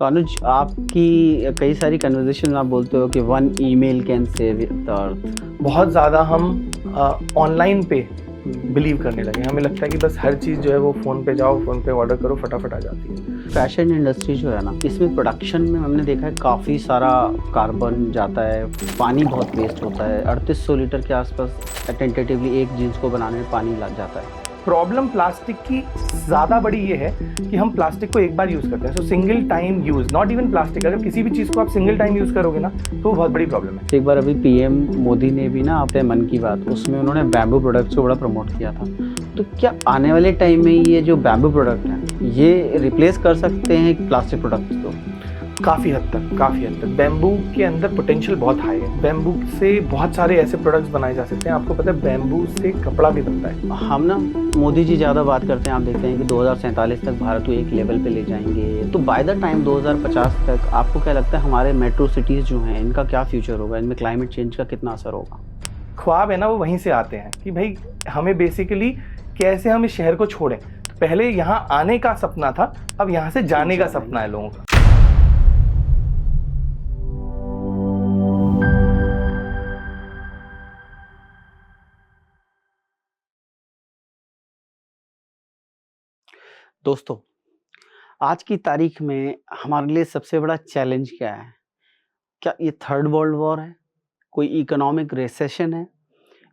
तो अनुज, आपकी कई सारी कन्वर्सेशन आप बोलते हो कि one email can save the earth. बहुत ज़्यादा हम ऑनलाइन पे बिलीव करने लगे। हमें लगता है कि बस हर चीज़ जो है वो फ़ोन पे जाओ, फ़ोन पे ऑर्डर करो, फटाफट आ जाती है। फैशन इंडस्ट्री जो है ना, इसमें प्रोडक्शन में हमने देखा है काफ़ी सारा कार्बन जाता है, पानी बहुत वेस्ट होता है। 3800 लीटर के आसपास टेंटेटिवली एक जीन्स को बनाने में पानी लग जाता है। प्रॉब्लम प्लास्टिक की ज़्यादा बड़ी ये है कि हम प्लास्टिक को एक बार यूज़ करते हैं। सो single time use, not even plastic, अगर किसी भी चीज़ को आप सिंगल टाइम यूज़ करोगे ना तो वो बहुत बड़ी प्रॉब्लम है। एक बार अभी पीएम मोदी ने भी ना अपने मन की बात, उसमें उन्होंने बैम्बू प्रोडक्ट्स को बड़ा प्रमोट किया था। तो क्या आने वाले टाइम में ये जो बैम्बू प्रोडक्ट हैं ये रिप्लेस कर सकते हैं प्लास्टिक प्रोडक्ट्स को? काफ़ी हद तक बैम्बू के अंदर पोटेंशियल बहुत हाई है। बैम्बू से बहुत सारे ऐसे प्रोडक्ट्स बनाए जा सकते हैं। आपको पता है बैम्बू से कपड़ा भी बनता है। हम ना मोदी जी ज़्यादा बात करते हैं, आप देखते हैं कि 2047 तक भारत को एक लेवल पे ले जाएंगे। तो बाय द टाइम 2050 तक आपको क्या लगता है हमारे मेट्रो सिटीज़ जो हैं इनका क्या फ्यूचर होगा, इनमें क्लाइमेट चेंज का कितना असर होगा? ख्वाब है ना वो वहीं से आते हैं कि भाई हमें बेसिकली कैसे हम इस शहर को छोड़ें। पहले यहाँ आने का सपना था, अब यहाँ से जाने का सपना है लोगों का। दोस्तों, आज की तारीख में हमारे लिए सबसे बड़ा चैलेंज क्या है? क्या ये थर्ड वर्ल्ड वॉर है, कोई इकोनॉमिक रिसेशन है,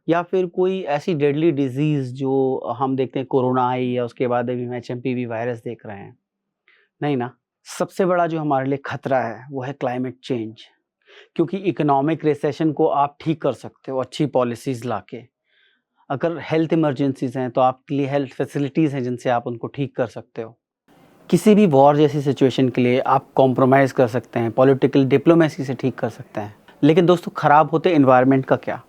या फिर कोई ऐसी डेडली डिजीज़ जो हम देखते हैं कोरोना आई या उसके बाद अभी हम एचएमपीवी वायरस देख रहे हैं? नहीं ना। सबसे बड़ा जो हमारे लिए खतरा है वो है क्लाइमेट चेंज। क्योंकि इकोनॉमिक रिसेशन को आप ठीक कर सकते हो अच्छी पॉलिसीज़ लाके। अगर हेल्थ इमरजेंसीज़ हैं तो आपके लिए हेल्थ फैसिलिटीज़ हैं जिनसे आप उनको ठीक कर सकते हो। किसी भी वॉर जैसी सिचुएशन के लिए आप कॉम्प्रोमाइज़ कर सकते हैं, पॉलिटिकल डिप्लोमेसी से ठीक कर सकते हैं। लेकिन दोस्तों, ख़राब होते एनवायरनमेंट का क्या?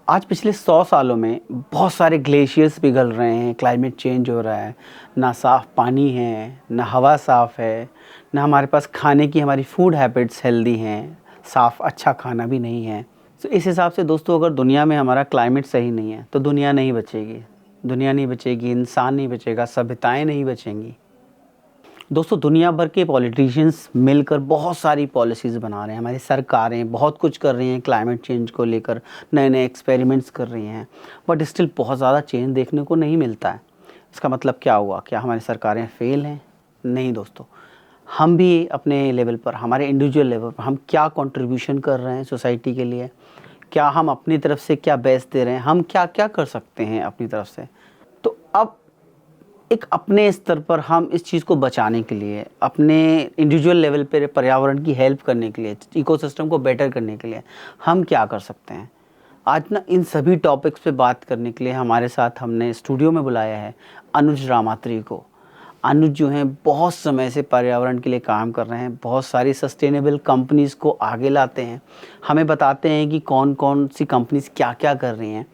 आज पिछले 100 सालों में बहुत सारे ग्लेशियर्स पिघल रहे हैं, क्लाइमेट चेंज हो रहा है, ना साफ़ पानी है, ना हवा साफ़ है, ना हमारे पास खाने की हमारी फूड हैबिट्स हेल्दी हैं, साफ़ अच्छा खाना भी नहीं है। तो इस हिसाब से दोस्तों, अगर दुनिया में हमारा क्लाइमेट सही नहीं है तो दुनिया नहीं बचेगी। दुनिया नहीं बचेगी, इंसान नहीं बचेगा, सभ्यताएँ नहीं बचेंगी। दोस्तों, दुनिया भर के पॉलिटिशियंस मिलकर बहुत सारी पॉलिसीज़ बना रहे हैं, हमारी सरकारें बहुत कुछ कर रही हैं क्लाइमेट चेंज को लेकर, नए-नए एक्सपेरिमेंट्स कर रही हैं, बट स्टिल बहुत ज़्यादा चेंज देखने को नहीं मिलता है। इसका मतलब क्या हुआ? क्या हमारी सरकारें फेल हैं? नहीं दोस्तों, हम भी अपने लेवल पर, हमारे इंडिविजुअल लेवल पर हम क्या कंट्रीब्यूशन कर रहे हैं सोसाइटी के लिए? क्या हम अपनी तरफ से क्या बेस्ट दे रहे हैं? हम क्या-क्या कर सकते हैं अपनी तरफ से? तो अब एक अपने स्तर पर हम इस चीज़ को बचाने के लिए, अपने इंडिविजुअल लेवल पे पर्यावरण की हेल्प करने के लिए, इकोसिस्टम को बेटर करने के लिए हम क्या कर सकते हैं? आज ना इन सभी टॉपिक्स पे बात करने के लिए हमारे साथ हमने स्टूडियो में बुलाया है अनुज रामात्री को। अनुज जो हैं बहुत समय से पर्यावरण के लिए काम कर रहे हैं, बहुत सारी सस्टेनेबल कंपनीज़ को आगे लाते हैं, हमें बताते हैं कि कौन-कौन सी कंपनीज़ क्या-क्या कर रही हैं,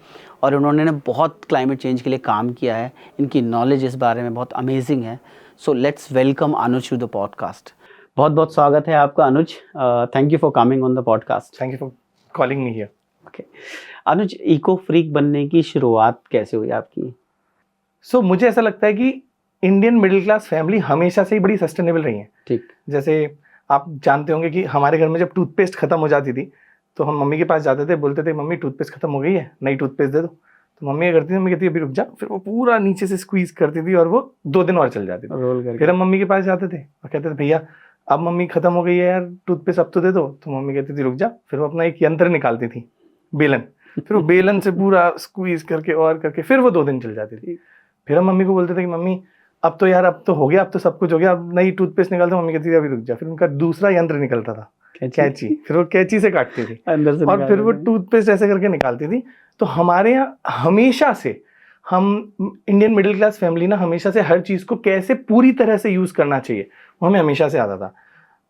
और उन्होंने ना बहुत क्लाइमेट चेंज के लिए काम किया है। इनकी नॉलेज इस बारे में बहुत अमेजिंग है। So let's welcome Anuj to the podcast. बहुत-बहुत स्वागत है आपका Anuj. Thank you for coming on the podcast. Thank you for calling me here. Okay Anuj, eco freak बनने की शुरुआत कैसे हुई आपकी? मुझे ऐसा लगता है कि इंडियन मिडिल क्लास फैमिली हमेशा से ही बड़ी सस्टेनेबल रही है। ठीक। जैसे आप जानते होंगे कि हमारे घर में जब टूथपेस्ट खत्म हो जाती थी तो हम मम्मी के पास जाते थे, बोलते थे मम्मी टूथपेस्ट खत्म हो गई है, नई टूथपेस्ट दे दो। तो मम्मी क्या करती थी, मम्मी कहती अभी रुक जा, फिर वो पूरा नीचे से स्क्वीज करती थी और वो 2 दिन और चल जाती थी। रोल करके फिर हम मम्मी के पास जाते थे और कहते थे भैया अब मम्मी खत्म हो गई है यार टूथपेस्ट, अब तो दे दो। तो मम्मी कहती थी रुक जा, फिर वो अपना एक यंत्र निकालती थी, बेलन, फिर वो बेलन से पूरा स्क्वीज करके और करके फिर वो 2 दिन चल जाती थी। फिर हम मम्मी को बोलते थे कि मम्मी अब तो यार अब तो हो गया, अब तो सब कुछ हो गया, अब नई टूथपेस्ट निकालते। मम्मी कहती थी अभी रुक जा, फिर उनका दूसरा यंत्र निकलता था, कैंची, फिर वो कैंची से काटती थी अंदर से और फिर वो टूथपेस्ट ऐसे करके निकालती थी। तो हमारे यहाँ हमेशा से, हम इंडियन मिडिल क्लास फैमिली ना, हमेशा से हर चीज़ को कैसे पूरी तरह से यूज़ करना चाहिए वो हमें हमेशा से आता था।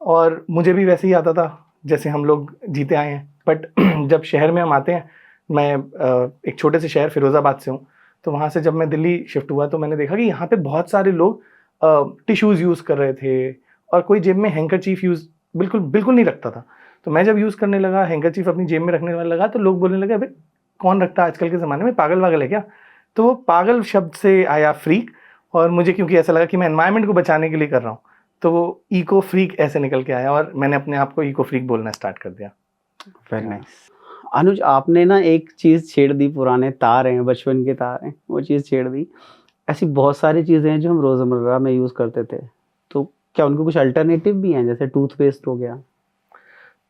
और मुझे भी वैसे ही आता था जैसे हम लोग जीते आए हैं। बट जब शहर में हम आते हैं, मैं एक छोटे से शहर फिरोज़ाबाद से हूँ, तो वहाँ से जब मैं दिल्ली शिफ्ट हुआ तो मैंने देखा कि यहाँ पे बहुत सारे लोग टिश्यूज़ यूज़ कर रहे थे और कोई जेब में हैंकरचीफ यूज़ बिल्कुल नहीं रखता था। तो मैं जब यूज़ करने लगा, हैंकरचीफ अपनी जेब में रखने लगा, तो लोग बोलने लगे अबे कौन रखता है आजकल के ज़माने में, पागल वागल है क्या? तो वो पागल शब्द से आया फ्रीक, और मुझे क्योंकि ऐसा लगा कि मैं एनवायरनमेंट को बचाने के लिए कर रहा हूँ, तो वो इको फ्रीक ऐसे निकल के आया और मैंने अपने आप को इको फ्रीक बोलना स्टार्ट कर दिया। Very nice. अनुज, आपने ना एक चीज़ छेड़ दी, पुराने तार हैं, बचपन के तार हैं, वो चीज़ छेड़ दी। ऐसी बहुत सारी चीज़ें हैं जो हम रोज़मर्रा में यूज़ करते थे, तो क्या उनको कुछ अल्टरनेटिव भी हैं, जैसे टूथपेस्ट हो गया?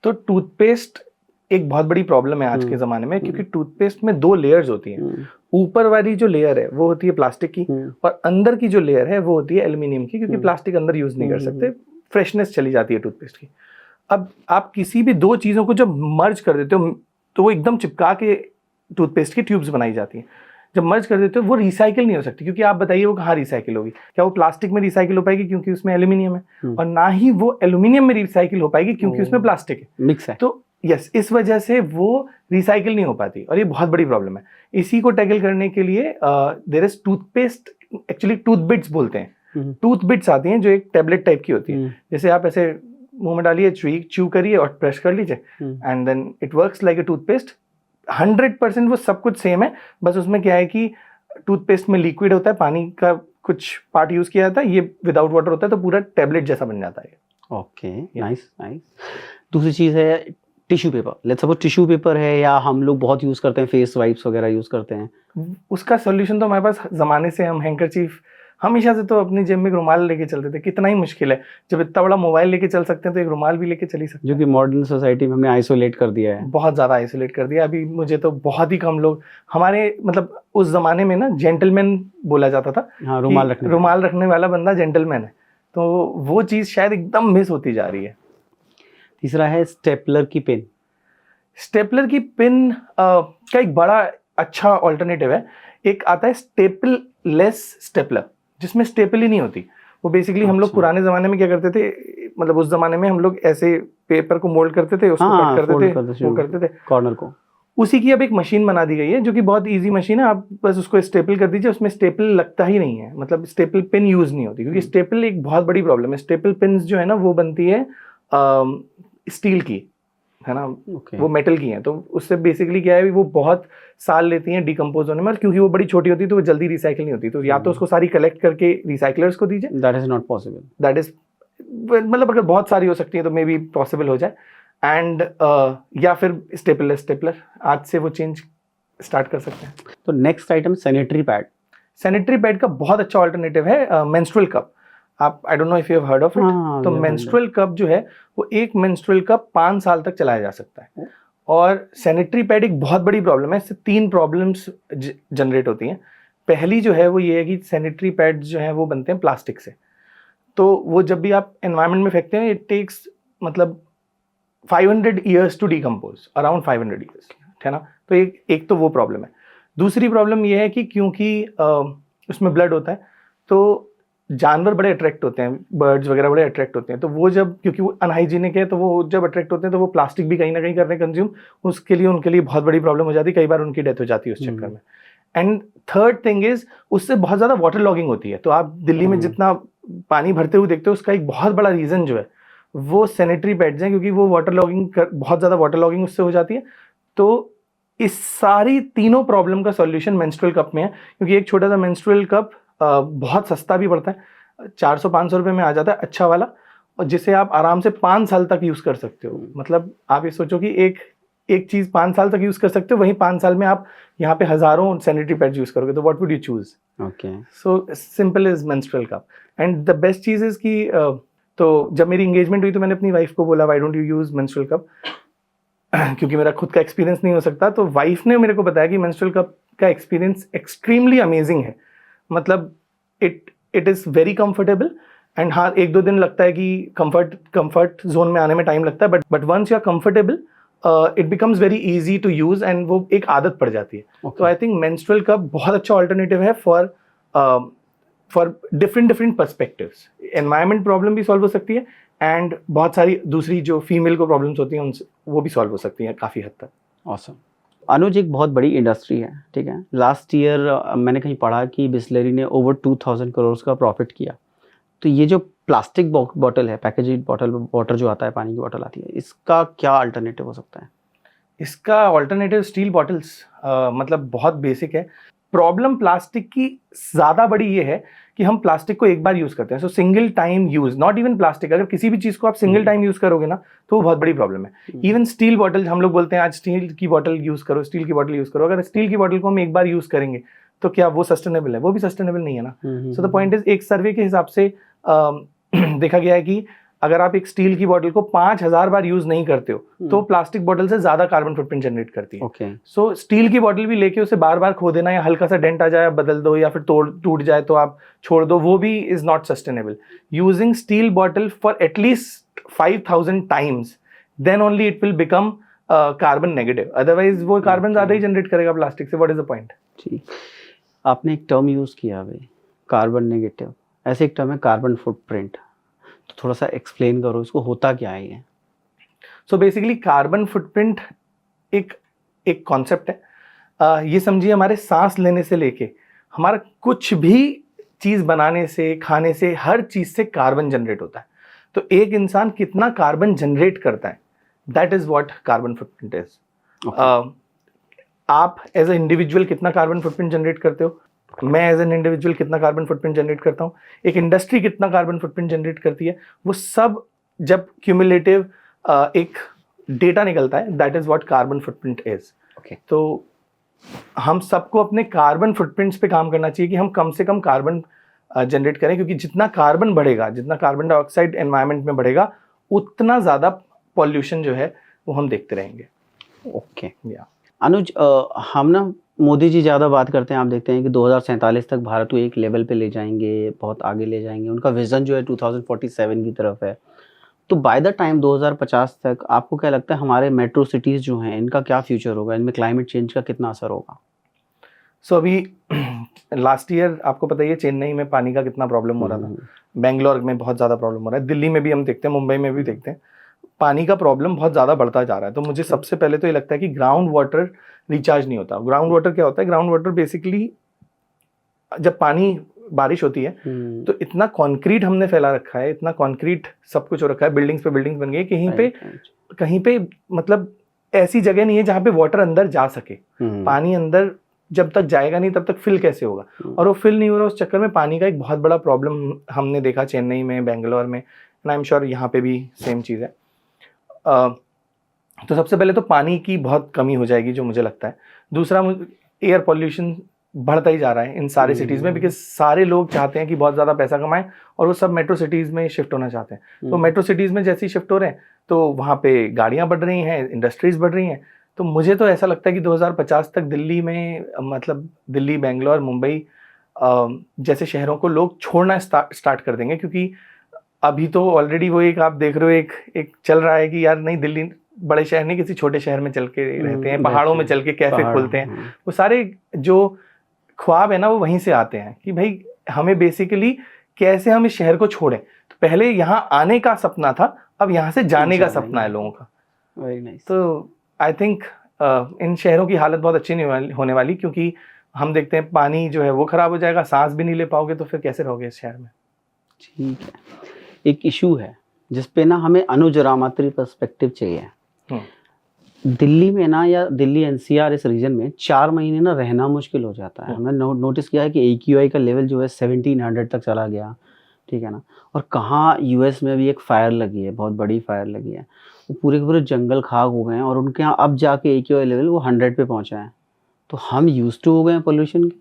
तो टूथपेस्ट एक बहुत बड़ी प्रॉब्लम है आज के ज़माने में, क्योंकि टूथपेस्ट में 2 लेयर्स होती हैं। ऊपर वाली जो लेयर है वो होती है प्लास्टिक की, और अंदर की जो लेयर है वो होती है एल्युमिनियम की, क्योंकि प्लास्टिक अंदर यूज़ नहीं कर सकते, फ्रेशनेस चली जाती है टूथपेस्ट की। अब आप किसी भी 2 चीज़ों को जब मर्ज कर देते हो तो वो एकदम चिपका के टूथपेस्ट की ट्यूब्स बनाई जाती हैं। जब मर्ज कर देते हो वो रिसाइकिल नहीं हो सकती, क्योंकि आप बताइए वो कहाँ रिसाइकिल होगी? क्या वो प्लास्टिक में रिसाइकिल हो पाएगी क्योंकि उसमें एल्यूमिनियम है, और ना ही वो एल्यूमिनियम में रिसाइकिल हो पाएगी क्योंकि उसमें प्लास्टिक है, मिक्स है। तो यस, इस वजह से वो रिसाइकिल नहीं हो पाती, और ये बहुत बड़ी प्रॉब्लम है। इसी को टैकल करने के लिए देयर इज टूथपेस्ट, एक्चुअली टूथबिट्स बोलते हैं। टूथबिट्स आती हैं जो एक टैबलेट टाइप की होती है, जैसे आप ऐसे मुंह में डालिए, च्यू करिए और प्रेस कर लीजिए, and then it works like a toothpaste. 100% वो सब कुछ सेम है, बस उसमें क्या है कि टूथपेस्ट में लिक्विड होता है, पानी का कुछ पार्ट यूज किया जाता है, ये विदाउट वाटर होता है, तो पूरा टैबलेट जैसा बन जाता है। Okay, nice nice. दूसरी चीज़ है tissue paper. Let's suppose tissue paper है, या हम लोग बहुत यूज़ करते हैं, फेस वाइप्स वगैरह यूज़ करते हैं, उसका सॉल्यूशन तो हमारे पास ज़माने से, हम हैंकरचीफ हमेशा से तो अपनी जेब में एक रुमाल लेके चलते थे। कितना ही मुश्किल है, जब इतना बड़ा मोबाइल लेके चल सकते हैं तो एक रुमाल भी लेके चल ही सकते हैं, जो कि मॉडर्न सोसाइटी में हमने आइसोलेट कर दिया है, बहुत ज़्यादा आइसोलेट कर दिया। अभी मुझे तो बहुत ही कम लोग, हमारे मतलब उस ज़माने में ना जेंटलमैन बोला जाता था। हाँ, रुमाल रखने वाला बंदा जेंटलमैन है, तो वो चीज़ शायद एकदम मिस होती जा रही है। तीसरा है स्टेपलर की पिन। स्टेपलर की पिन का एक बड़ा अच्छा ऑल्टरनेटिव है। एक आता है स्टेपल लेस स्टेपलर, जिसमें स्टेपल ही नहीं होती। वो बेसिकली हम लोग पुराने ज़माने में क्या करते थे, मतलब उस ज़माने में हम लोग ऐसे पेपर को मोल्ड करते थे, उसको कट करते थे कॉर्नर को। उसी की अब एक मशीन बना दी गई है जो कि बहुत इजी मशीन है। आप बस उसको स्टेपल कर दीजिए, उसमें स्टेपल लगता ही नहीं है, मतलब स्टेपल पिन यूज़ नहीं होती, क्योंकि स्टेपल एक बहुत बड़ी प्रॉब्लम है। स्टेपल पिन्स जो है ना वो बनती है स्टील की, है ना, वो मेटल की हैं, तो उससे बेसिकली क्या है, वो बहुत साल लेती हैं डिकम्पोज होने में, क्योंकि वो बड़ी छोटी होती है तो वो जल्दी रिसाइकिल नहीं होती। तो या तो उसको सारी कलेक्ट करके रिसाइकलर्स को दीजिए, that is not possible, that is मतलब अगर बहुत सारी हो सकती है तो मे बी पॉसिबल हो जाए, एंड या फिर स्टेपलर आज से वो चेंज स्टार्ट कर सकते हैं। तो next item sanitary pad. Sanitary pad का बहुत अच्छा ऑल्टरनेटिव है मेंस्ट्रुअल कप। आप, आई don't know if you have heard of it. तो मेंस्ट्रुअल कप जो है वो एक मेंस्ट्रुअल कप 5 साल तक चलाया जा सकता है। और सैनिटरी पैड एक बहुत बड़ी प्रॉब्लम है, इससे 3 प्रॉब्लम्स जनरेट होती हैं। पहली जो है वो ये है कि सैनिटरी पैड जो है वो बनते हैं प्लास्टिक से, तो वो जब भी आप एनवायरनमेंट में फेंकते हैं, इट टेक्स मतलब 500 years to decompose, around 500 years, है ना। तो एक तो वो प्रॉब्लम है। दूसरी प्रॉब्लम ये है कि क्योंकि उसमें ब्लड होता है तो जानवर बड़े अट्रैक्ट होते हैं, बर्ड्स वगैरह बड़े अट्रैक्ट होते हैं, तो वो जब, क्योंकि वो अनहाइजीनिक है, तो वो जब अट्रैक्ट होते हैं तो वो प्लास्टिक भी कहीं ना कहीं कर रहे हैं कंज्यूम, उसके लिए उनके लिए बहुत बड़ी प्रॉब्लम हो जाती है, कई बार उनकी डेथ हो जाती है उस चक्कर में। एंड थर्ड थिंग इज, उससे बहुत ज़्यादा वाटर लॉगिंग होती है। तो आप दिल्ली में जितना पानी भरते हुए देखते हो, उसका एक बहुत बड़ा रीज़न जो है वो सैनिटरी पैड्स हैं, क्योंकि वो वाटर लॉगिंग बहुत ज़्यादा वाटर लॉगिंग उससे हो जाती है। तो इस सारी तीनों प्रॉब्लम का सॉल्यूशन मेंस्ट्रुअल कप में है, क्योंकि एक छोटा सा मेंस्ट्रुअल कप बहुत सस्ता भी पड़ता है, 400-500 रुपये में आ जाता है अच्छा वाला, और जिसे आप आराम से 5 साल तक यूज़ कर सकते हो। मतलब आप ये सोचो कि एक चीज़ 5 साल तक यूज़ कर सकते हो, वहीं 5 साल में आप यहाँ पे हज़ारों सैनिटरी पैड्स यूज़ करोगे, तो what would you choose? Okay, so simple is menstrual cup. And the best cheese is कि तो जब मेरी इंगेजमेंट हुई तो मैंने अपनी वाइफ को बोला, why don't you use menstrual cup, क्योंकि मेरा खुद का एक्सपीरियंस नहीं हो सकता। तो वाइफ ने मेरे को बताया कि मेंस्ट्रुअल कप का एक्सपीरियंस एक्सट्रीमली अमेजिंग है। मतलब it is very comfortable, and हाँ 1-2 दिन लगता है कि कंफर्ट जोन में आने में टाइम लगता है, but once you are comfortable it becomes very easy to use, and वो एक आदत पड़ जाती है। तो आई थिंक मेंस्ट्रुअल कप बहुत अच्छा ऑल्टरनेटिव है for different perspectives. Environment problem भी सॉल्व हो सकती है, एंड बहुत सारी दूसरी जो फीमेल को प्रॉब्लम्स होती हैं उनसे वो भी सॉल्व हो सकती हैं काफ़ी हद तक। ऑसम। अनुज, एक बहुत बड़ी इंडस्ट्री है, ठीक है। लास्ट ईयर मैंने कहीं पढ़ा कि बिस्लेरी ने ओवर 2000 करोड़ का प्रॉफिट किया। तो ये जो प्लास्टिक बॉटल है, पैकेजिंग बॉटल, वाटर जो आता है, पानी की बॉटल आती है, इसका क्या अल्टरनेटिव हो सकता है? इसका ऑल्टरनेटिव स्टील बॉटल्स, मतलब बहुत बेसिक है। प्रॉब्लम प्लास्टिक की ज़्यादा बड़ी ये है कि हम प्लास्टिक को एक बार यूज करते हैं. सो single time use, not even plastic, अगर किसी भी चीज को आप सिंगल टाइम यूज करोगे ना तो वो बहुत बड़ी प्रॉब्लम है. इवन स्टील बॉटल, हम लोग बोलते हैं आज स्टील की बॉटल यूज करो, स्टील की बॉटल यूज करो. अगर स्टील की बॉटल को हम एक बार यूज करेंगे तो क्या वो सस्टेनेबल है? वो भी सस्टेनेबल नहीं है ना. सो द पॉइंट इज, एक सर्वे के हिसाब से देखा गया है कि अगर आप एक स्टील की बोतल को 5000 बार यूज नहीं करते हो तो प्लास्टिक बोतल से ज्यादा कार्बन फुटप्रिंट जनरेट करती है. सो स्टील की बोतल भी लेके उसे बार बार खो देना, या हल्का सा डेंट आ जाए आप बदल दो, या फिर टूट जाए तो आप छोड़ दो, वो भी is not sustainable. Using steel bottle for at least 5000 times, then only it will become carbon negative. Otherwise वो कार्बन ज्यादा ही जनरेट करेगा प्लास्टिक से. What is the point? ठीक, आपने एक टर्म यूज किया भाई, कार्बन नेगेटिव. ऐसे एक टर्म है कार्बन फुटप्रिंट, तो थोड़ा सा एक्सप्लेन करो इसको, होता क्या है ये? सो बेसिकली कार्बन फुटप्रिंट एक कॉन्सेप्ट है. ये समझिए हमारे सांस लेने से लेके हमारा कुछ भी चीज बनाने से, खाने से, हर चीज से कार्बन जनरेट होता है. तो एक इंसान कितना कार्बन जनरेट करता है, that is what carbon footprint is. आप एज ए इंडिविजुअल कितना कार्बन फुटप्रिंट जनरेट करते हो, मैं एज एन इंडिविजुअल कितना कार्बन फुटप्रिंट जनरेट करता हूँ, एक इंडस्ट्री कितना कार्बन फुटप्रिंट जनरेट करती है, वो सब जब क्यूमुलेटिव एक डेटा निकलता है, that is what carbon footprint is. तो हम सबको अपने कार्बन फुटप्रिंट्स पे काम करना चाहिए कि हम कम से कम कार्बन जनरेट करें, क्योंकि जितना कार्बन बढ़ेगा, जितना कार्बन डाइऑक्साइड एनवायरनमेंट में बढ़ेगा, उतना ज़्यादा पॉल्यूशन जो है वो हम देखते रहेंगे. ओके अनुज, हम ना मोदी जी ज़्यादा बात करते हैं, आप देखते हैं कि 2047 तक भारत को एक लेवल पे ले जाएंगे, बहुत आगे ले जाएंगे. उनका विज़न जो है 2047 की तरफ है. तो बाय द टाइम 2050 तक आपको क्या लगता है हमारे मेट्रो सिटीज़ जो हैं इनका क्या फ्यूचर होगा, इनमें क्लाइमेट चेंज का कितना असर होगा? सो अभी लास्ट ईयर आपको पता ही है चेन्नई में पानी का कितना प्रॉब्लम हो रहा था, बेंगलोर में बहुत ज़्यादा प्रॉब्लम हो रहा है, दिल्ली में भी हम देखते हैं, मुंबई में भी देखते हैं, पानी का प्रॉब्लम बहुत ज़्यादा बढ़ता जा रहा है. तो मुझे सबसे पहले तो ये लगता है कि ग्राउंड वाटर रिचार्ज नहीं होता. ग्राउंड वाटर क्या होता है? ग्राउंड वाटर बेसिकली जब पानी बारिश होती है तो इतना कंक्रीट हमने फैला रखा है, इतना कंक्रीट सब कुछ हो रखा है, बिल्डिंग्स पे बिल्डिंग्स बन गई, कहीं पे मतलब ऐसी जगह नहीं है जहाँ पे वाटर अंदर जा सके. पानी अंदर जब तक जाएगा नहीं तब तक फिल कैसे होगा, और वो फिल नहीं हो रहा. उस चक्कर में पानी का एक बहुत बड़ा प्रॉब्लम हमने देखा चेन्नई में, बेंगलोर में, एंड आई एम श्योर यहाँ पे भी सेम चीज़ है. तो सबसे पहले तो पानी की बहुत कमी हो जाएगी जो मुझे लगता है. दूसरा, एयर पॉल्यूशन बढ़ता ही जा रहा है इन सारे सिटीज़ में, बिकॉज सारे लोग चाहते हैं कि बहुत ज़्यादा पैसा कमाएं और वो सब मेट्रो सिटीज़ में शिफ्ट होना चाहते हैं. तो मेट्रो सिटीज़ में जैसे ही शिफ्ट हो रहे हैं तो वहाँ पे गाड़ियाँ बढ़ रही हैं, इंडस्ट्रीज़ बढ़ रही हैं. तो मुझे तो ऐसा लगता है कि 2050 तक दिल्ली में, मतलब दिल्ली, बेंगलोर, मुंबई जैसे शहरों को लोग छोड़ना स्टार्ट कर देंगे. क्योंकि अभी तो ऑलरेडी वो एक आप देख रहे हो एक चल रहा है कि यार नहीं, दिल्ली बड़े शहर नहीं, किसी छोटे शहर में चल के रहते हैं, पहाड़ों में चल के कैफे खोलते हैं. वो सारे जो ख्वाब है ना वो वहीं से आते हैं कि भाई हमें बेसिकली कैसे हम इस शहर को छोड़ें. तो पहले यहाँ आने का सपना था, अब यहाँ से जाने का सपना है लोगों का. Very nice. तो आई थिंक इन शहरों की हालत बहुत अच्छी नहीं होने वाली, क्योंकि हम देखते हैं पानी जो है वो खराब हो जाएगा, सांस भी नहीं ले पाओगे, तो फिर कैसे रहोगे इस शहर में? ठीक है, एक इशू है जिसपे ना हमें अनुज रामात्री पर्सपेक्टिव चाहिए. दिल्ली में ना, या दिल्ली एनसीआर इस रीजन में 4 महीने ना रहना मुश्किल हो जाता है. हमने नोटिस किया है कि AQI का लेवल जो है 1700 तक चला गया. ठीक है ना. और कहाँ यूएस में भी एक फायर लगी है, बहुत बड़ी फायर लगी है, वो पूरे के पूरे जंगल खाक हो गए हैं और उनके यहाँ अब जाके AQI लेवल वो 100 पे पहुँचा है. तो हम यूज्ड टू हो गए हैं पोल्यूशन के.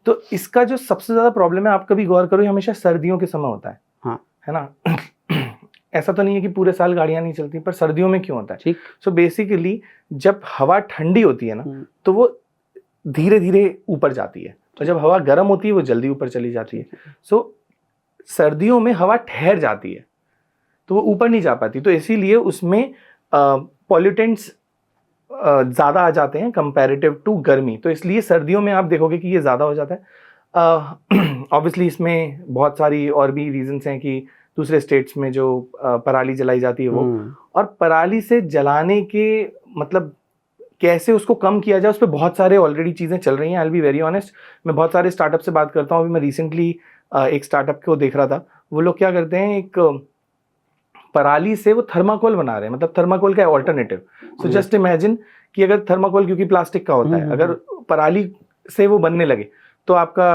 तो इसका जो सबसे ज़्यादा प्रॉब्लम है, आप कभी गौर करो, हमेशा सर्दियों के समय होता है. हाँ, है ना. ऐसा तो नहीं है कि पूरे साल गाड़ियां नहीं चलती, पर सर्दियों में क्यों होता है? ठीक. सो बेसिकली जब हवा ठंडी होती है ना तो वो धीरे धीरे ऊपर जाती है, और जब हवा गर्म होती है वो जल्दी ऊपर चली जाती है. सो सर्दियों में हवा ठहर जाती है तो वो ऊपर नहीं जा पाती, तो इसीलिए उसमें पॉल्यूटेंट्स ज़्यादा आ जाते हैं कंपैरेटिव टू गर्मी. तो इसलिए सर्दियों में आप देखोगे कि ये ज़्यादा हो जाता है. ऑब्वियसली इसमें बहुत सारी और भी रीजंस हैं कि दूसरे स्टेट्स में जो पराली जलाई जाती है वो, और पराली से जलाने के मतलब कैसे उसको कम किया जाए, उस पर बहुत सारे ऑलरेडी चीज़ें चल रही हैं. आई विल बी वेरी ऑनेस्ट, मैं बहुत सारे स्टार्टअप से बात करता हूँ. अभी मैं रिसेंटली एक स्टार्टअप को देख रहा था. वो लोग क्या करते हैं, एक पराली से वो थर्माकोल बना रहे हैं, मतलब थर्माकोल का ऑल्टरनेटिव. सो जस्ट इमेजिन कि अगर थर्माकोल, क्योंकि प्लास्टिक का होता है, अगर पराली से वो बनने लगे तो आपका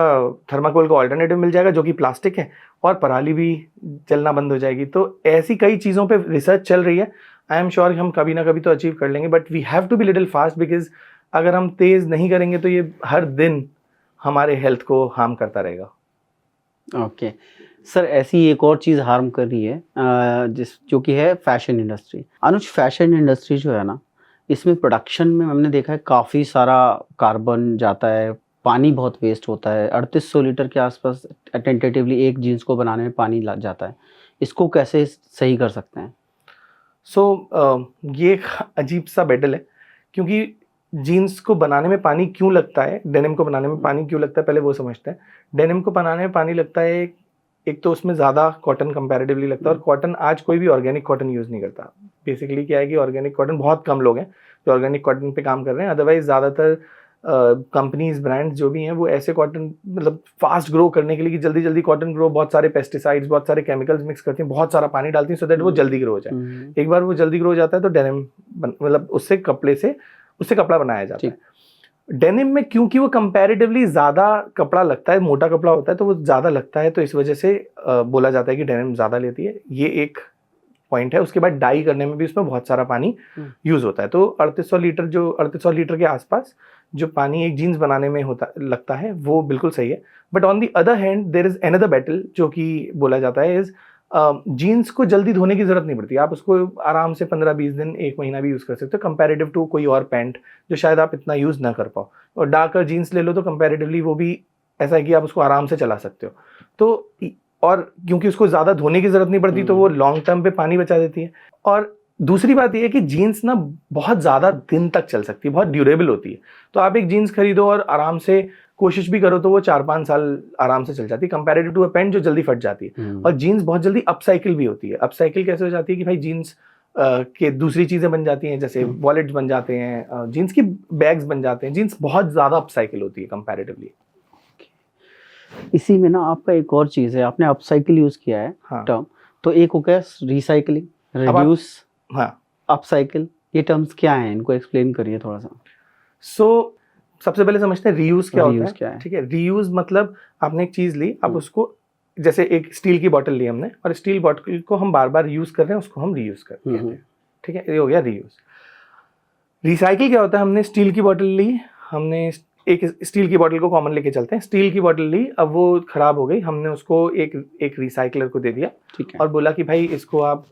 थर्माकोल का ऑल्टरनेटिव मिल जाएगा जो कि प्लास्टिक है, और पराली भी जलना बंद हो जाएगी। तो ऐसी कई चीज़ों पे रिसर्च चल रही है। आई एम श्योर हम कभी ना कभी तो अचीव कर लेंगे, but we have to be little fast, because अगर हम तेज़ नहीं करेंगे तो ये हर दिन हमारे हेल्थ को हार्म करता रहेगा। ओके सर, ऐसी एक और चीज़ हार्म कर रही है जो कि है फैशन इंडस्ट्री। अनुज, फैशन इंडस्ट्री जो है ना, इसमें प्रोडक्शन में हमने देखा है काफ़ी सारा कार्बन जाता है, पानी बहुत वेस्ट होता है। 3800 लीटर के आसपास टेंटेटिवली एक जीन्स को बनाने में पानी जाता है। इसको कैसे सही कर सकते हैं? ये एक अजीब सा बैटल है, क्योंकि जीन्स को बनाने में पानी क्यों लगता है, डेनिम को बनाने में पानी क्यों लगता है, पहले वो समझते हैं। डेनिम को बनाने में पानी लगता है, एक तो उसमें ज़्यादा कॉटन कंपैरेटिवली लगता है, और कॉटन आज कोई भी ऑर्गेनिक कॉटन यूज़ नहीं करता। बेसिकली क्या है कि ऑर्गेनिक कॉटन बहुत कम लोग हैं जो ऑर्गेनिक कॉटन पे काम कर रहे हैं। अदरवाइज ज़्यादातर कंपनीज, ब्रांड्स जो भी हैं वो ऐसे कॉटन, मतलब फास्ट ग्रो करने के लिए कि जल्दी जल्दी कॉटन ग्रो, बहुत सारे पेस्टिसाइड्स, बहुत सारे केमिकल्स मिक्स करती हैं, बहुत सारा पानी डालती हैं सो दैट वो जल्दी ग्रो हो जाए। एक बार वो जल्दी ग्रो हो जाता है तो डेनिम मतलब उससे कपड़ा बनाया जाता है। डेनिम में क्योंकि वो कंपैरेटिवली ज़्यादा कपड़ा लगता है, मोटा कपड़ा होता है तो वो ज़्यादा लगता है, तो इस वजह से बोला जाता है कि डेनिम ज़्यादा लेती है। ये एक पॉइंट है। उसके बाद डाई करने में भी उसमें बहुत सारा पानी यूज़ होता है। तो 3800 लीटर के आसपास जो पानी एक जीन्स बनाने में लगता है वो बिल्कुल सही है। But on the other hand there is another battle जो कि बोला जाता है इज जीन्स को जल्दी धोने की जरूरत नहीं पड़ती। आप उसको आराम से 15-20 दिन, 1 महीना भी यूज़ कर सकते हो, कंपैरेटिव टू कोई और पैंट जो शायद आप इतना यूज़ ना कर पाओ। और डार्कर जीन्स ले लो तो कंपैरेटिवली वो भी ऐसा है कि आप उसको आराम से चला सकते हो। तो और क्योंकि उसको ज़्यादा धोने की ज़रूरत नहीं पड़ती तो वो लॉन्ग टर्म पे पानी बचा देती है। और दूसरी बात ये है कि जीन्स ना बहुत ज़्यादा दिन तक चल सकती है, बहुत ड्यूरेबल होती है। तो आप एक जीन्स खरीदो और आराम से कोशिश भी करो तो वो 4-5 साल आराम से चल जाती है, कंपैरेटिव टू अ पैंट जो जल्दी फट जाती है। और जीन्स बहुत जल्दी अपसाइकिल भी होती है। अपसाइकिल कैसे हो जाती है कि भाई जीन्स के दूसरी चीज़ें बन जाती हैं, जैसे वॉलेट्स बन जाते हैं, जीन्स की बैग्स बन जाते हैं। जीन्स बहुत ज़्यादा अपसाइकिल होती है कंपैरेटिवली। इसी में ना आपका एक और चीज़ है, आपने अपसाइकिल यूज़ किया है टर्म, तो एक हो गया रिसाइकलिंग, रिड्यूस, अपसाइकिल, ये टर्म्स क्या हैं, इनको एक्सप्लेन करिए थोड़ा सा। सबसे पहले समझते हैं रीयूज क्या होता है। ठीक है, रीयूज मतलब आपने एक चीज़ ली, आप उसको, जैसे एक स्टील की बोतल ली हमने और स्टील बोतल को हम बार बार यूज़ कर रहे हैं, उसको हम रीयूज करते हैं। ठीक है, ये हो गया रीयूज। रिसाइकिल क्या होता है, हमने स्टील की बोतल ली, हमने एक स्टील की बोतल को कॉमन लेके चलते हैं, स्टील की बोतल ली, अब वो खराब हो गई, हमने उसको एक रिसाइकलर को दे दिया और बोला कि भाई इसको आप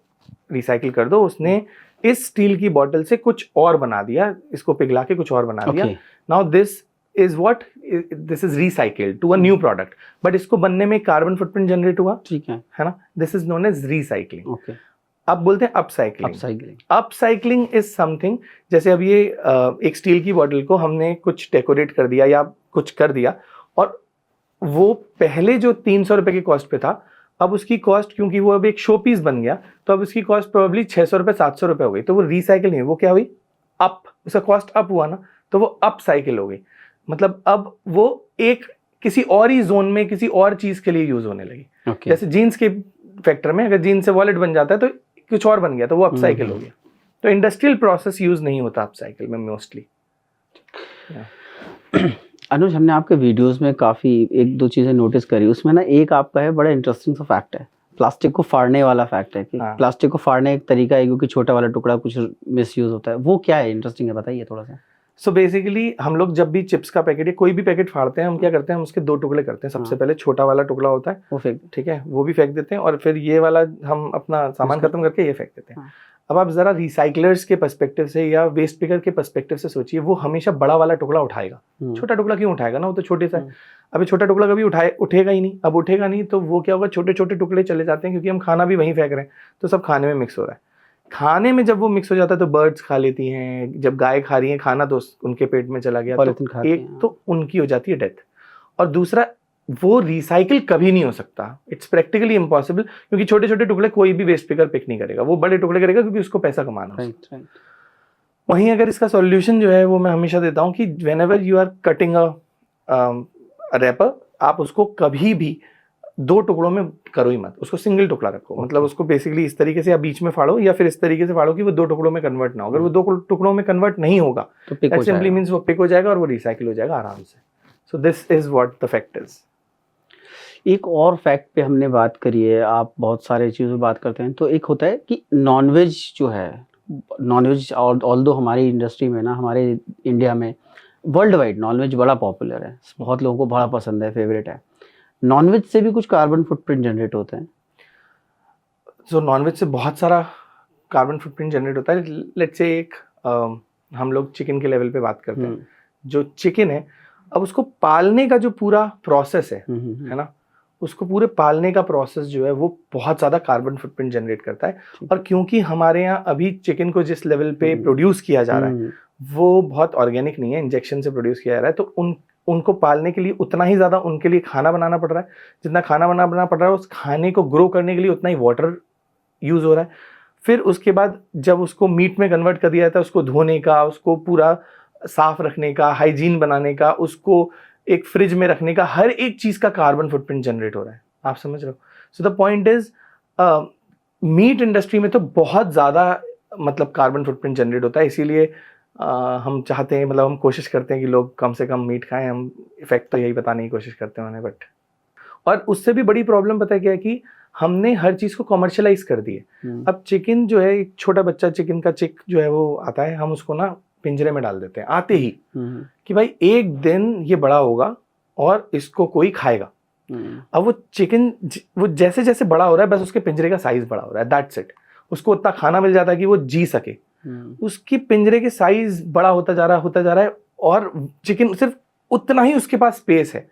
रिसाइकिल कर दो। उसने इस स्टील की बोतल से कुछ और बना दिया, इसको पिघला के कुछ और बना दिया। Now this is recycled to a new product, but इसको बनने में कार्बन फुटप्रिंट जनरेट हुआ। ठीक है ना, this is known as recycling. अब बोलते हैं अपसाइकलिंग। अपसाइकलिंग इज समथिंग, जैसे अब ये एक स्टील की बोतल को हमने कुछ डेकोरेट कर दिया या कुछ कर दिया, और वो पहले जो 300 रुपए के कॉस्ट पे था, अब उसकी कॉस्ट, क्योंकि वो अब एक शो पीस बन गया, तो अब उसकी कॉस्ट प्रोबेबली 600 रुपए 700 रुपए हो गई। तो वो रिसाइकिल नहीं है, वो क्या हुई, अप, उसका कॉस्ट अप हुआ ना, तो वो अप साइकिल हो गई। मतलब अब वो एक किसी और ही जोन में किसी और चीज के लिए यूज होने लगी। जैसे जीन्स के फैक्टर में अगर जीन्स से वॉलेट बन जाता है तो कुछ और बन गया, तो वो अपसाइकिल हो गया। तो इंडस्ट्रियल प्रोसेस यूज नहीं होता अपसाइकिल में मोस्टली। अनुज, हमने आपके वीडियोस में काफ़ी 1-2 चीज़ें नोटिस करी, उसमें ना एक आपका है बड़ा इंटरेस्टिंग सा फैक्ट है, प्लास्टिक को फाड़ने वाला फैक्ट है कि प्लास्टिक को फाड़ने एक तरीका है, क्योंकि छोटा वाला टुकड़ा कुछ मिसयूज होता है, वो क्या है, इंटरेस्टिंग है, बताइए थोड़ा सा। सो बेसिकली हम लोग जब भी चिप्स का पैकेट या कोई भी पैकेट फाड़ते हैं, हम क्या करते हैं, हम उसके 2 टुकड़े करते हैं। सबसे पहले छोटा वाला टुकड़ा होता है वो फेंक, ठीक है, वो भी फेंक देते हैं, और फिर ये वाला हम अपना सामान खत्म करके ये फेंक देते हैं। अब आप जरा रिसाइकलर्स के पर्सपेक्टिव से या वेस्ट पिकर के पर्सपेक्टिव से सोचिए, वो हमेशा बड़ा वाला टुकड़ा उठाएगा, छोटा टुकड़ा क्यों उठाएगा ना, वो तो छोटे सा। अभी छोटा टुकड़ा कभी उठेगा ही नहीं। अब उठेगा नहीं तो वो क्या होगा, छोटे छोटे टुकड़े चले जाते हैं, क्योंकि हम खाना भी वहीं फेंक रहे हैं, तो सब खाने में मिक्स हो रहा है। खाने में जब वो मिक्स हो जाता है तो बर्ड्स खा लेती हैं, जब गाय खा रही है खाना तो उनके पेट में चला गया, तो एक तो उनकी हो जाती है डेथ, और दूसरा वो रिसाइकिल कभी नहीं हो सकता, इट्स प्रैक्टिकली इम्पॉसिबल, क्योंकि छोटे छोटे टुकड़े कोई भी वेस्ट पिकर पिक नहीं करेगा, वो बड़े टुकड़े करेगा क्योंकि उसको पैसा कमाना है। वहीं अगर इसका सॉल्यूशन जो है वो मैं हमेशा देता हूँ कि whenever you are cutting a wrapper, आप उसको कभी भी 2 टुकड़ों में करो ही मत, उसको सिंगल टुकड़ा रखो। मतलब उसको बेसिकली इस तरीके से या बीच में फाड़ो या फिर इस तरीके से फाड़ो कि वो 2 टुकड़ों में कन्वर्ट ना हो। अगर वो 2 टुकड़ों में कन्वर्ट नहीं होगा तो सिंपली मींस वो पिक हो जाएगा और वो रिसाइकिल हो जाएगा आराम से। So this is what the fact is. एक और फैक्ट पे हमने बात करी है, आप बहुत सारे चीज़ों पे बात करते हैं, तो एक होता है कि नॉनवेज जो है, नॉनवेज ऑल्दो हमारी इंडस्ट्री में ना, हमारे इंडिया में वर्ल्ड वाइड नॉनवेज बड़ा पॉपुलर है, बहुत लोगों को बड़ा पसंद है, फेवरेट है। नॉनवेज से भी कुछ कार्बन फुटप्रिंट जनरेट होते हैं? So नॉनवेज से बहुत सारा कार्बन फुटप्रिंट जनरेट होता है। लेट्स से एक हम लोग चिकन के लेवल पे बात करते हैं। जो चिकन है, अब उसको पालने का जो पूरा प्रोसेस है ना, उसको पूरे पालने का प्रोसेस जो है वो बहुत ज़्यादा कार्बन फुटप्रिंट जनरेट करता है। और क्योंकि हमारे यहाँ अभी चिकन को जिस लेवल पे प्रोड्यूस किया जा रहा है वो बहुत ऑर्गेनिक नहीं है, इंजेक्शन से प्रोड्यूस किया जा रहा है, तो उनको पालने के लिए उतना ही ज़्यादा उनके लिए खाना बनाना पड़ रहा है। जितना खाना बनाना पड़ रहा है, उस खाने को ग्रो करने के लिए उतना ही वाटर यूज़ हो रहा है। फिर उसके बाद जब उसको मीट में कन्वर्ट कर दिया जाता है, उसको धोने का, उसको पूरा साफ रखने का, हाइजीन बनाने का, उसको एक फ्रिज में रखने का, हर एक चीज़ का कार्बन फुटप्रिंट जनरेट हो रहा है। आप समझ रहे हो? So the point is, meat industry में तो बहुत ज़्यादा मतलब कार्बन फुटप्रिंट जनरेट होता है। इसीलिए हम चाहते हैं, मतलब हम कोशिश करते हैं कि लोग कम से कम मीट खाएं। हम इफेक्ट तो यही बताने की कोशिश करते हैं उन्हें, बट और उससे भी बड़ी प्रॉब्लम पता है क्या है कि हमने हर चीज़ को कमर्शलाइज कर दी है। अब चिकन जो है, एक छोटा बच्चा चिकन का चिक जो है वो आता है, हम उसको ना पिंजरे में डाल देते हैं आते ही कि भाई एक दिन ये बड़ा होगा और इसको कोई खाएगा। अब वो चिकन वो जैसे जैसे बड़ा हो रहा है, बस उसके पिंजरे का साइज बड़ा हो रहा है, दैट्स इट। उसको उतना खाना मिल जाता है कि वो जी सके। उसकी पिंजरे के साइज बड़ा होता जा रहा है और चिकन सिर्फ उतना ही उसके पास स्पेस है।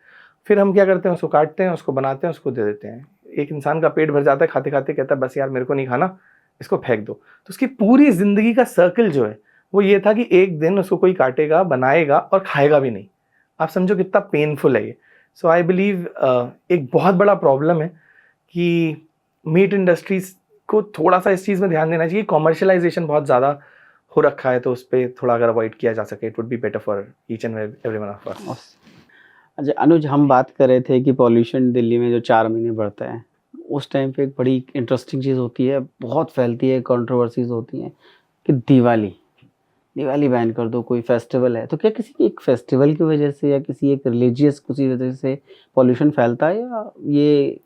फिर हम क्या करते हैं, उसको काटते हैं, उसको बनाते हैं, उसको दे देते हैं। एक इंसान का पेट भर जाता है खाते खाते, कहता है बस यार मेरे को नहीं खाना, इसको फेंक दो। तो उसकी पूरी जिंदगी का सर्कल जो है वो ये था कि एक दिन उसको कोई काटेगा, बनाएगा और खाएगा भी नहीं। आप समझो कितना पेनफुल है ये। सो आई बिलीव एक बहुत बड़ा प्रॉब्लम है कि मीट इंडस्ट्रीज को थोड़ा सा इस चीज़ में ध्यान देना चाहिए। कॉमर्शलाइजेशन बहुत ज़्यादा हो रखा है, तो उस पर थोड़ा अगर अवॉइड किया जा सके, it would be better for each and every one of us. अच्छा अनुज, हम बात कर रहे थे कि पॉल्यूशन दिल्ली में जो 4 महीने बढ़ता है, उस टाइम पे एक बड़ी इंटरेस्टिंग चीज़ होती है, बहुत फैलती है, कंट्रोवर्सीज होती हैं कि दिवाली बैन कर दो, कोई फेस्टिवल है। तो क्या किसी एक फेस्टिवल की वजह से या किसी एक रिलीजियस किसी वजह से पॉल्यूशन फैलता है, या ये?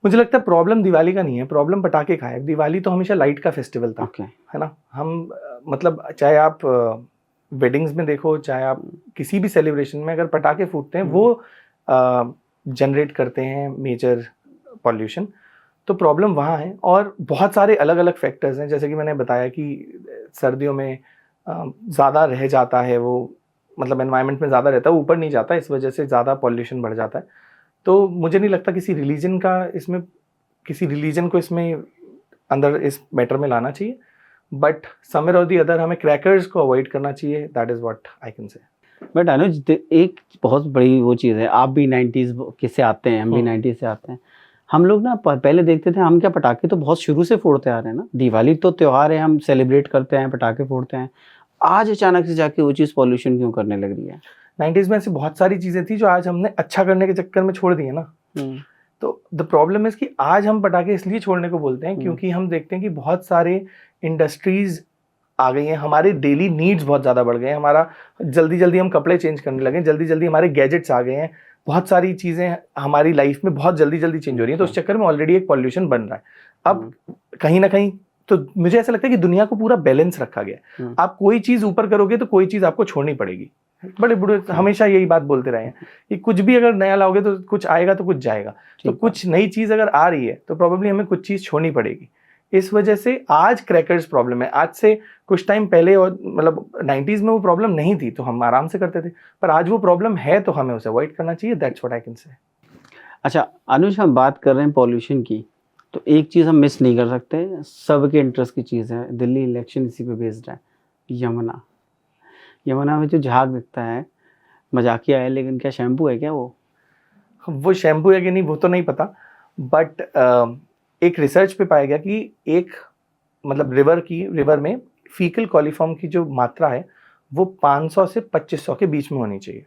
मुझे लगता है प्रॉब्लम दिवाली का नहीं है, प्रॉब्लम पटाखे का है। दिवाली तो हमेशा लाइट का फेस्टिवल था, है ना। हम मतलब चाहे आप वेडिंग्स में देखो, चाहे आप किसी भी सेलिब्रेशन में अगर पटाखे फूटते हैं, वो जनरेट करते हैं मेजर पॉल्यूशन। तो प्रॉब्लम वहाँ है। और बहुत सारे अलग अलग फैक्टर्स हैं, जैसे कि मैंने बताया कि सर्दियों में ज़्यादा रह जाता है वो, मतलब एनवायरनमेंट में ज़्यादा रहता है, ऊपर नहीं जाता, इस वजह से ज़्यादा पॉल्यूशन बढ़ जाता है। तो मुझे नहीं लगता किसी रिलीजन को इसमें अंदर इस मैटर में लाना चाहिए, बट समवेयर और दी अदर हमें क्रैकर्स को अवॉइड करना चाहिए। That is what I can say. But Anuj, एक बहुत बड़ी वो चीज़ है, आप भी 90s से आते हैं, हम भी 90s से आते हैं। हम लोग ना पहले देखते थे, हम क्या पटाखे तो बहुत शुरू से फोड़ते आ रहे हैं ना, दिवाली तो त्यौहार है, हम सेलिब्रेट करते हैं, पटाखे फोड़ते हैं। आज अचानक से जाके वो चीज़ पॉल्यूशन क्यों करने लग रही है? 90s में ऐसी बहुत सारी चीज़ें थी जो आज हमने अच्छा करने के चक्कर में छोड़ दी है ना। तो द प्रॉब्लम इज कि आज हम पटाखे इसलिए छोड़ने को बोलते हैं क्योंकि हम देखते हैं कि बहुत सारे इंडस्ट्रीज आ गई हैं, हमारे डेली नीड्स बहुत ज़्यादा बढ़ गए हैं, हमारा जल्दी जल्दी हम कपड़े चेंज करने लगे, जल्दी जल्दी हमारे गैजेट्स आ गए हैं, बहुत सारी चीज़ें हमारी लाइफ में बहुत जल्दी जल्दी चेंज हो रही हैं। तो उस चक्कर में ऑलरेडी एक पॉल्यूशन बन रहा है। अब कहीं ना कहीं तो मुझे ऐसा लगता है कि दुनिया को पूरा बैलेंस रखा गया है। आप कोई चीज़ ऊपर करोगे तो कोई चीज़ आपको छोड़नी पड़ेगी। बड़े बुढ़े हमेशा यही बात बोलते रहे हैं कि कुछ भी अगर नया लाओगे तो कुछ आएगा तो कुछ जाएगा। तो कुछ नई चीज़ अगर आ रही है तो प्रोबेबली हमें कुछ चीज़ छोड़नी पड़ेगी। इस वजह से आज क्रैकर्स प्रॉब्लम है। आज से कुछ टाइम पहले, और मतलब 90s में वो प्रॉब्लम नहीं थी तो हम आराम से करते थे, पर आज वो प्रॉब्लम है तो हमें उसे अवॉइड करना चाहिए। दैट्स व्हाट आई कैन से। अच्छा अनुज, हम बात कर रहे हैं पॉल्यूशन की, तो एक चीज़ हम मिस नहीं कर सकते, सबके इंटरेस्ट की चीज़ है, दिल्ली इलेक्शन इसी पे बेस्ड है, यमुना में जो झाग दिखता है, मजाकिया है, लेकिन क्या शैम्पू है क्या वो शैम्पू है कि नहीं वो तो नहीं पता, बट एक रिसर्च पे पाया गया कि एक मतलब रिवर में फीकल कॉलीफॉर्म की जो मात्रा है वो 500 से 2500 के बीच में होनी चाहिए।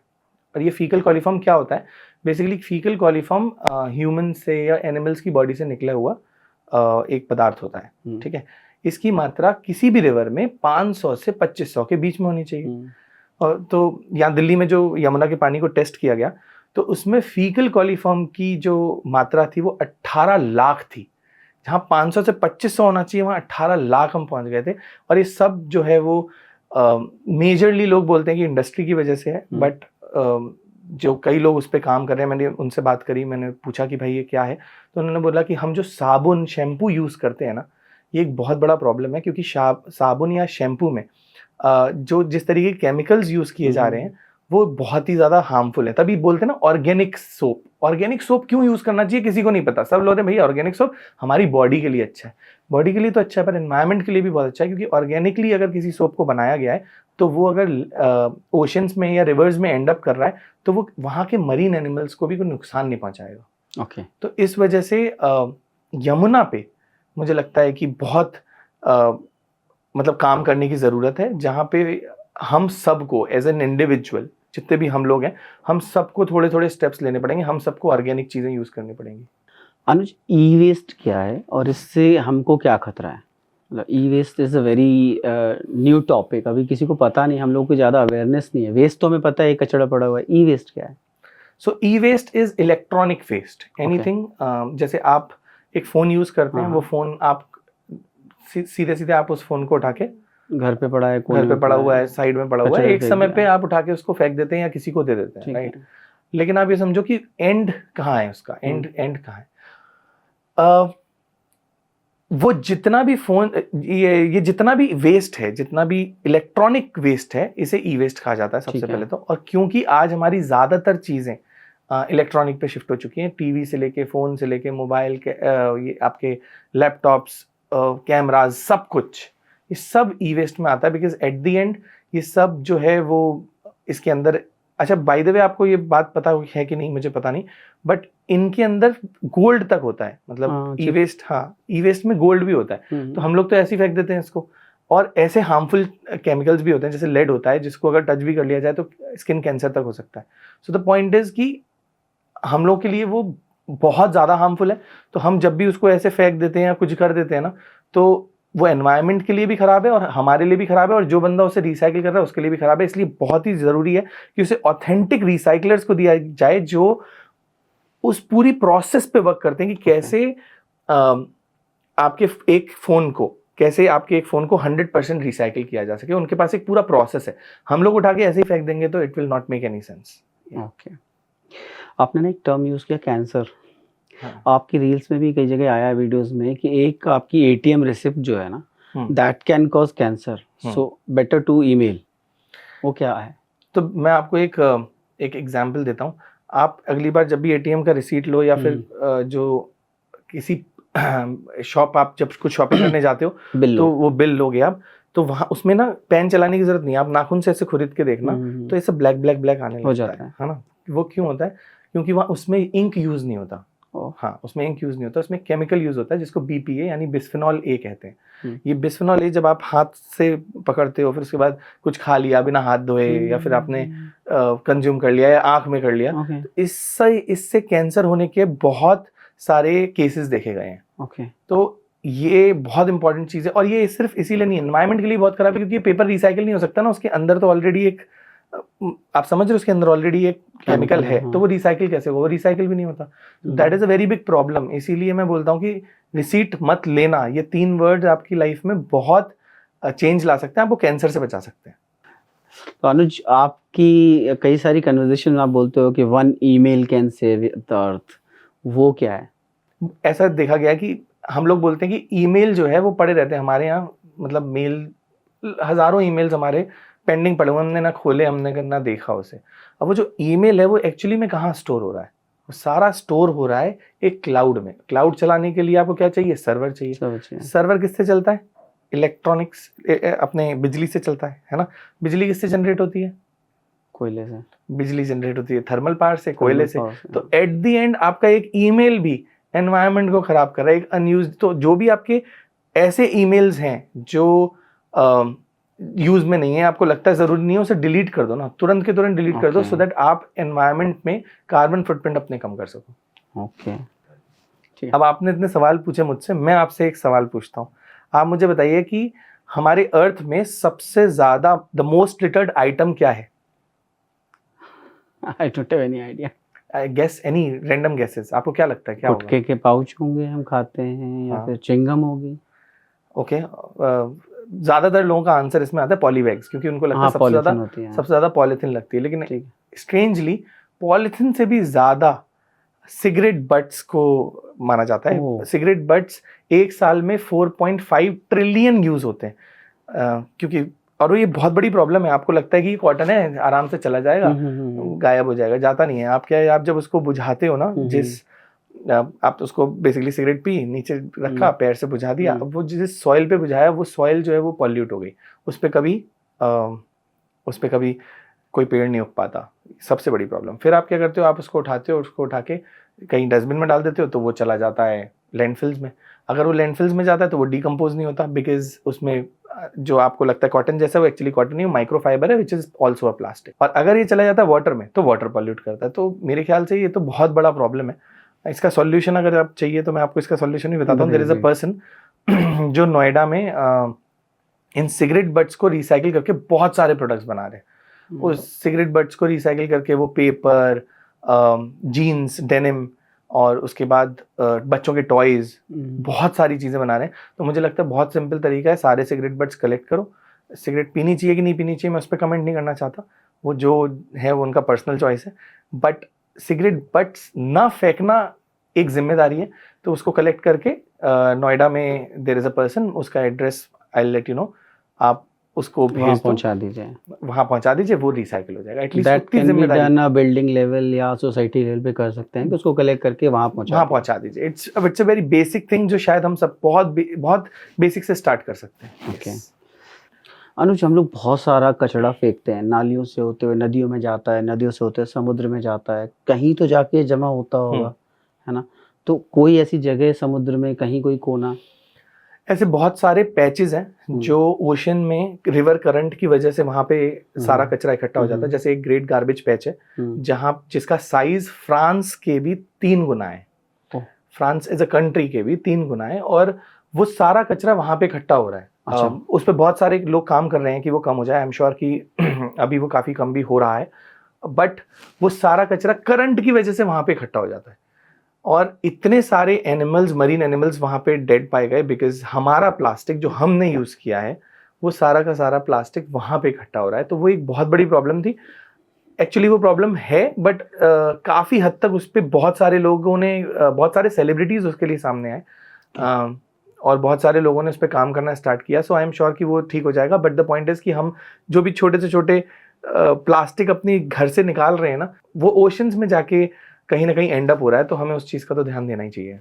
और ये फीकल कॉलीफॉर्म क्या होता है? बेसिकली फीकल कॉलीफॉर्म ह्यूमन से या एनिमल्स की बॉडी से निकला हुआ एक पदार्थ होता है, ठीक है। इसकी मात्रा किसी भी रिवर में 500 से 2500 के बीच में होनी चाहिए। और तो यहाँ दिल्ली में जो यमुना के पानी को टेस्ट किया गया तो उसमें फीकल कॉलीफॉर्म की जो मात्रा थी वो 18 लाख थी। जहाँ 500 से 2500 होना चाहिए वहाँ 18 लाख हम पहुँच गए थे। और ये सब जो है वो मेजरली लोग बोलते हैं कि इंडस्ट्री की वजह से है, बट जो कई लोग उस पर काम कर रहे हैं, मैंने उनसे बात करी, मैंने पूछा कि भाई ये क्या है, तो उन्होंने बोला कि हम जो साबुन शैम्पू यूज़ करते हैं ना, ये एक बहुत बड़ा प्रॉब्लम है, क्योंकि साबुन या शैम्पू में जो जिस तरीके के केमिकल्स यूज़ किए जा रहे हैं वो बहुत ही ज़्यादा हार्मफुल है। तभी बोलते हैं ना ऑर्गेनिक सोप। ऑर्गेनिक सोप क्यों यूज़ करना चाहिए किसी को नहीं पता। सब लोग भैया ऑर्गेनिक सोप हमारी बॉडी के लिए अच्छा है। बॉडी के लिए तो अच्छा है, पर एनवायरनमेंट के लिए भी बहुत अच्छा है, क्योंकि ऑर्गेनिकली अगर किसी सोप को बनाया गया है तो वो अगर ओशंस में या रिवर्स में एंड अप कर रहा है तो वो वहाँ के मरीन एनिमल्स को भी कोई नुकसान नहीं पहुँचाएगा। ओके। तो इस वजह से यमुना पे मुझे लगता है कि बहुत मतलब काम करने की ज़रूरत है, जहाँ पे हम सबको एज एन इंडिविजुअल, जितने भी हम लोग हैं, हम सबको थोड़े थोड़े स्टेप्स लेने पड़ेंगे, हम सबको ऑर्गेनिक चीज़ें यूज़ करनी पड़ेंगी। अनुज, ई वेस्ट क्या है और इससे हमको क्या खतरा है? मतलब e waste is a very new topic, अभी किसी को पता नहीं, हम लोग को ज़्यादा अवेयरनेस नहीं है। वेस्ट तो हमें पता है कचरा पड़ा हुआ है, ई वेस्ट क्या है? So e waste is electronic waste, anything. जैसे आप एक फ़ोन यूज़ करते हैं, वो फ़ोन आप सीधे सीधे आप उस फ़ोन को उठा के घर पे पड़ा है, घर पे पड़ा हुआ है, साइड में पड़ा हुआ है, एक समय पे आप उठा के उसको फेंक देते हैं या किसी को दे देते हैं, राइट। लेकिन आप ये समझो कि एंड कहाँ है उसका, एंड कहाँ है। वो जितना भी फोन, ये जितना भी वेस्ट है, जितना भी इलेक्ट्रॉनिक वेस्ट है, इसे ई वेस्ट कहा जाता है सबसे पहले तो। और क्योंकि आज हमारी ज़्यादातर चीज़ें इलेक्ट्रॉनिक पे शिफ्ट हो चुकी हैं, टीवी से लेके, फ़ोन से लेके, मोबाइल के, ये आपके लैपटॉप्स, कैमराज, सब कुछ, ये सब ई वेस्ट में आता है। बिकॉज एट द एंड ये सब जो है वो इसके अंदर, अच्छा बाय द वे आपको ये बात पता है कि नहीं मुझे पता नहीं, बट इनके अंदर गोल्ड तक होता है। मतलब ई वेस्ट, हाँ, ई वेस्ट में गोल्ड भी होता है। तो हम लोग तो ऐसे ही फेंक देते हैं इसको। और ऐसे हार्मफुल केमिकल्स भी होते हैं, जैसे लेड होता है, जिसको अगर टच भी कर लिया जाए तो स्किन कैंसर तक हो सकता है। सो द पॉइंट इज कि हम लोग के लिए वो बहुत ज़्यादा हार्मफुल है। तो हम जब भी उसको ऐसे फेंक देते हैं या कुछ कर देते हैं ना, तो वो एनवायरनमेंट के लिए भी ख़राब है और हमारे लिए भी ख़राब है, और जो बंदा उसे रिसाइकिल कर रहा है उसके लिए भी ख़राब है। इसलिए बहुत ही ज़रूरी है कि उसे ऑथेंटिक रिसाइकलर्स को दिया जाए, जो उस पूरी प्रोसेस पे वर्क करते हैं कि कैसे आपके एक फ़ोन को, कैसे आपके एक फ़ोन को 100% रिसाइकिल किया जा सके। उनके पास एक पूरा प्रोसेस है। हम लोग उठा के ऐसे ही फेंक देंगे तो it will not make any sense. Okay. आपने ना एक टर्म यूज़ किया, कैंसर। हाँ। आपकी रील्स में भी कई जगह आया है, वीडियोस में, कि एक आपकी एटीएम रिसिप्ट जो है ना, that can cause cancer, so better to email. वो क्या है? तो मैं आपको एक एग्जांपल देता हूँ। आप अगली बार जब भी एटीएम का रिसीट लो, या फिर जो किसी शॉप, आप जब कुछ शॉपिंग करने जाते हो तो वो बिल लोगे आप, तो वहाँ उसमें ना पेन चलाने की जरूरत नहीं है, आप नाखून से ऐसे खुरीद के देखना, तो ऐसे ब्लैक ब्लैक ब्लैक आने लगता है ना। वो क्यों होता है? क्योंकि वहाँ उसमें इंक यूज नहीं होता। हाँ, उसमें इंक यूज नहीं होता, उसमें केमिकल यूज होता है जिसको बीपीए यानी बिस्फेनॉल ए कहते हैं। ये बिस्फेनॉल ए जब आप हाथ से पकड़ते हो, फिर उसके बाद कुछ खा लिया बिना हाथ धोए, या फिर आपने कंज्यूम कर लिया या आंख में कर लिया, तो इससे कैंसर होने के बहुत सारे केसेस देखे गए हैं। तो ये बहुत इंपॉर्टेंट चीज़ है। और ये सिर्फ इसीलिए नहीं, एनवायरनमेंट के लिए बहुत खराब है, क्योंकि पेपर रिसाइकिल नहीं हो सकता ना, उसके अंदर तो ऑलरेडी एक, आप समझ रहे हो, उसके अंदर ऑलरेडी एक केमिकल है, तो वो रिसाइकिल कैसे होगा? वो रिसाइकिल भी नहीं होता। That is a very big problem. इसीलिए मैं बोलता हूँ कि रिसीट मत लेना, ये 3 वर्ड्स आपकी लाइफ में बहुत चेंज ला सकते हैं, आपको कैंसर से बचा सकते हैं। तो अनुज, आपकी कई सारी कन्वर्सेशन में आप बोलते हो कि 1 email can save the earth, वो क्या है? ऐसा देखा गया कि हम लोग बोलते हैं कि ईमेल जो है वो पड़े रहते हैं हमारे यहाँ, मतलब मेल, हज़ारों ईमेल्स हमारे पेंडिंग पड़े हुए, हमने ना खोले, हमने ना देखा उसे। अब वो जो ईमेल है वो एक्चुअली में कहाँ स्टोर हो रहा है? वो सारा स्टोर हो रहा है एक क्लाउड में। क्लाउड चलाने के लिए आपको क्या चाहिए? सर्वर चाहिए। सर्वर किससे चलता है? इलेक्ट्रॉनिक्स, अपने बिजली से चलता है ना। बिजली किससे जनरेट होती है? कोयले से। बिजली जनरेट होती है थर्मल पावर से, कोयले से। तो एट द एंड आपका एक ईमेल भी एनवायरनमेंट को खराब कर रहा है, एक अनयूज्ड। तो जो भी आपके ऐसे ईमेल्स हैं जो यूज में नहीं है, आपको लगता है जरूरी नहीं है, उसे डिलीट कर दो ना, तुरंत के तुरंत डिलीट कर दो, सो दैट आप एनवायरनमेंट में कार्बन फुटप्रिंट अपने कम कर सको। ओके। अब आपने इतने सवाल पूछे मुझसे, मैं आपसे एक सवाल पूछता हूँ। आप मुझे बताइए कि हमारे अर्थ में सबसे ज्यादा द मोस्ट लिटर्ड आइटम क्या है? I don't have any idea. I guess, any random guesses, आपको क्या लगता है क्या होगा? गुटखे के पाउच होंगे हम खाते हैं, या हाँ। फिर च्युइंगम होगी। ओके, ज्यादातर लोगों का आंसर इसमें आता है पॉलीबैग्स, क्योंकि उनको लगता है हाँ, सबसे पॉलीथीन ज्यादा होती है। सबसे ज्यादा पॉलीथीन लगती है। लेकिन ठीक स्ट्रेंजली पॉलीथीन से भी ज्यादा सिगरेट बट्स को माना जाता है। ओह। सिगरेट बट्स एक साल में 4.5 ट्रिलियन यूज होते हैं, क्योंकि और ये बहुत बड़ी प्रॉब्लम है। आपको लगता है कि कॉटन है आराम से चला जाएगा, गायब हो जाएगा, जाता नहीं है। आप क्या है, आप जब उसको बुझाते हो ना, जिस आप उसको बेसिकली सिगरेट पी, नीचे रखा, पैर से बुझा दिया, अब वो जिस सॉइल पे बुझाया वो सॉइल जो है वो पॉल्यूट हो गई, उस पे कभी कोई पेड़ नहीं उग पाता। सबसे बड़ी प्रॉब्लम। फिर आप क्या करते हो, आप उसको उठाते हो, उसको उठा के कहीं डस्टबिन में डाल देते हो, तो वो चला जाता है लैंडफिल्स में। अगर वो लैंडफिल्स में जाता है तो वो डिकम्पोज नहीं होता, बिकॉज उसमें जो आपको लगता है कॉटन जैसा, वो एक्चुअली कॉटन नहीं, माइक्रोफाइबर है, which is also a plastic. और अगर ये चला जाता है वाटर में, तो वाटर पॉल्यूट करता है। तो मेरे ख्याल से ये तो बहुत बड़ा प्रॉब्लम है। इसका सॉल्यूशन अगर आप चाहिए तो मैं आपको इसका सॉल्यूशन भी बताता हूँ। देयर इज अ पर्सन जो नोएडा में इन सिगरेट बट्स को रिसाइकिल करके बहुत सारे प्रोडक्ट्स बना रहे हैं। उस सिगरेट बट्स को रिसाइकिल करके वो पेपर, जीन्स, डेनिम, और उसके बाद बच्चों के टॉयज, बहुत सारी चीज़ें बना रहे हैं। तो मुझे लगता है बहुत सिंपल तरीका है, सारे सिगरेट बट्स कलेक्ट करो। सिगरेट पीनी चाहिए कि नहीं पीनी चाहिए मैं उस पर कमेंट नहीं करना चाहता, वो जो है वो उनका पर्सनल चॉइस है, बट सिगरेट बट्स ना फेंकना एक जिम्मेदारी है। तो उसको कलेक्ट करके नोएडा में देयर इज अ पर्सन, उसका address I let you know, आप उसको भेज पहुंचा दीजिए, वहाँ पहुंचा दीजिए, वो रिसाइकिल हो जाएगा। एटलीस्ट दैट उतनी कैन बी जिम्मेदारी डन बिल्डिंग लेवल या सोसाइटी लेवल पे कर सकते हैं कि उसको कलेक्ट करके वहाँ पहुंचा दीजिए। It's a very basic thing जो शायद हम सब बहुत बेसिक से स्टार्ट कर सकते हैं। ओके। अनुज, हम लोग बहुत सारा कचरा फेंकते हैं, नालियों से होते हुए नदियों में जाता है, नदियों से होते हुए समुद्र में जाता है, कहीं तो जाके जमा होता होगा, है ना? तो कोई ऐसी जगह समुद्र में, कहीं कोई कोना? ऐसे बहुत सारे पैचेस हैं जो ओशन में रिवर करंट की वजह से वहां पे सारा कचरा इकट्ठा हो जाता है। जैसे एक ग्रेट गार्बेज पैच है जिसका साइज फ्रांस के भी 3 गुना है। फ्रांस एज अ कंट्री के भी 3 गुना है, और वो सारा कचरा वहां पे इकट्ठा हो रहा है। अच्छा। उस पर बहुत सारे लोग काम कर रहे हैं कि वो कम हो जाए। आई एम श्योर कि अभी वो काफी कम भी हो रहा है, बट वो सारा कचरा करंट की वजह से वहां पे इकट्ठा हो जाता है। और इतने सारे एनिमल्स, मरीन एनिमल्स वहाँ पे डेड पाए गए, बिकॉज हमारा प्लास्टिक जो हमने यूज़ किया है, वो सारा का सारा प्लास्टिक वहाँ पे इकट्ठा हो रहा है। तो वो एक बहुत बड़ी प्रॉब्लम थी। एक्चुअली वो प्रॉब्लम है, बट काफ़ी हद तक उस पर बहुत सारे लोगों ने, बहुत सारे सेलिब्रिटीज़ उसके लिए सामने आए, और बहुत सारे लोगों ने उस पर काम करना स्टार्ट किया। सो आई एम श्योर कि वो ठीक हो जाएगा। बट द पॉइंट इज़ कि हम जो भी छोटे से छोटे प्लास्टिक अपनी घर से निकाल रहे हैं ना, वो ओशंस में जाके कहीं ना कहीं एंड अप हो रहा है। तो हमें उस चीज़ का तो ध्यान देना ही चाहिए।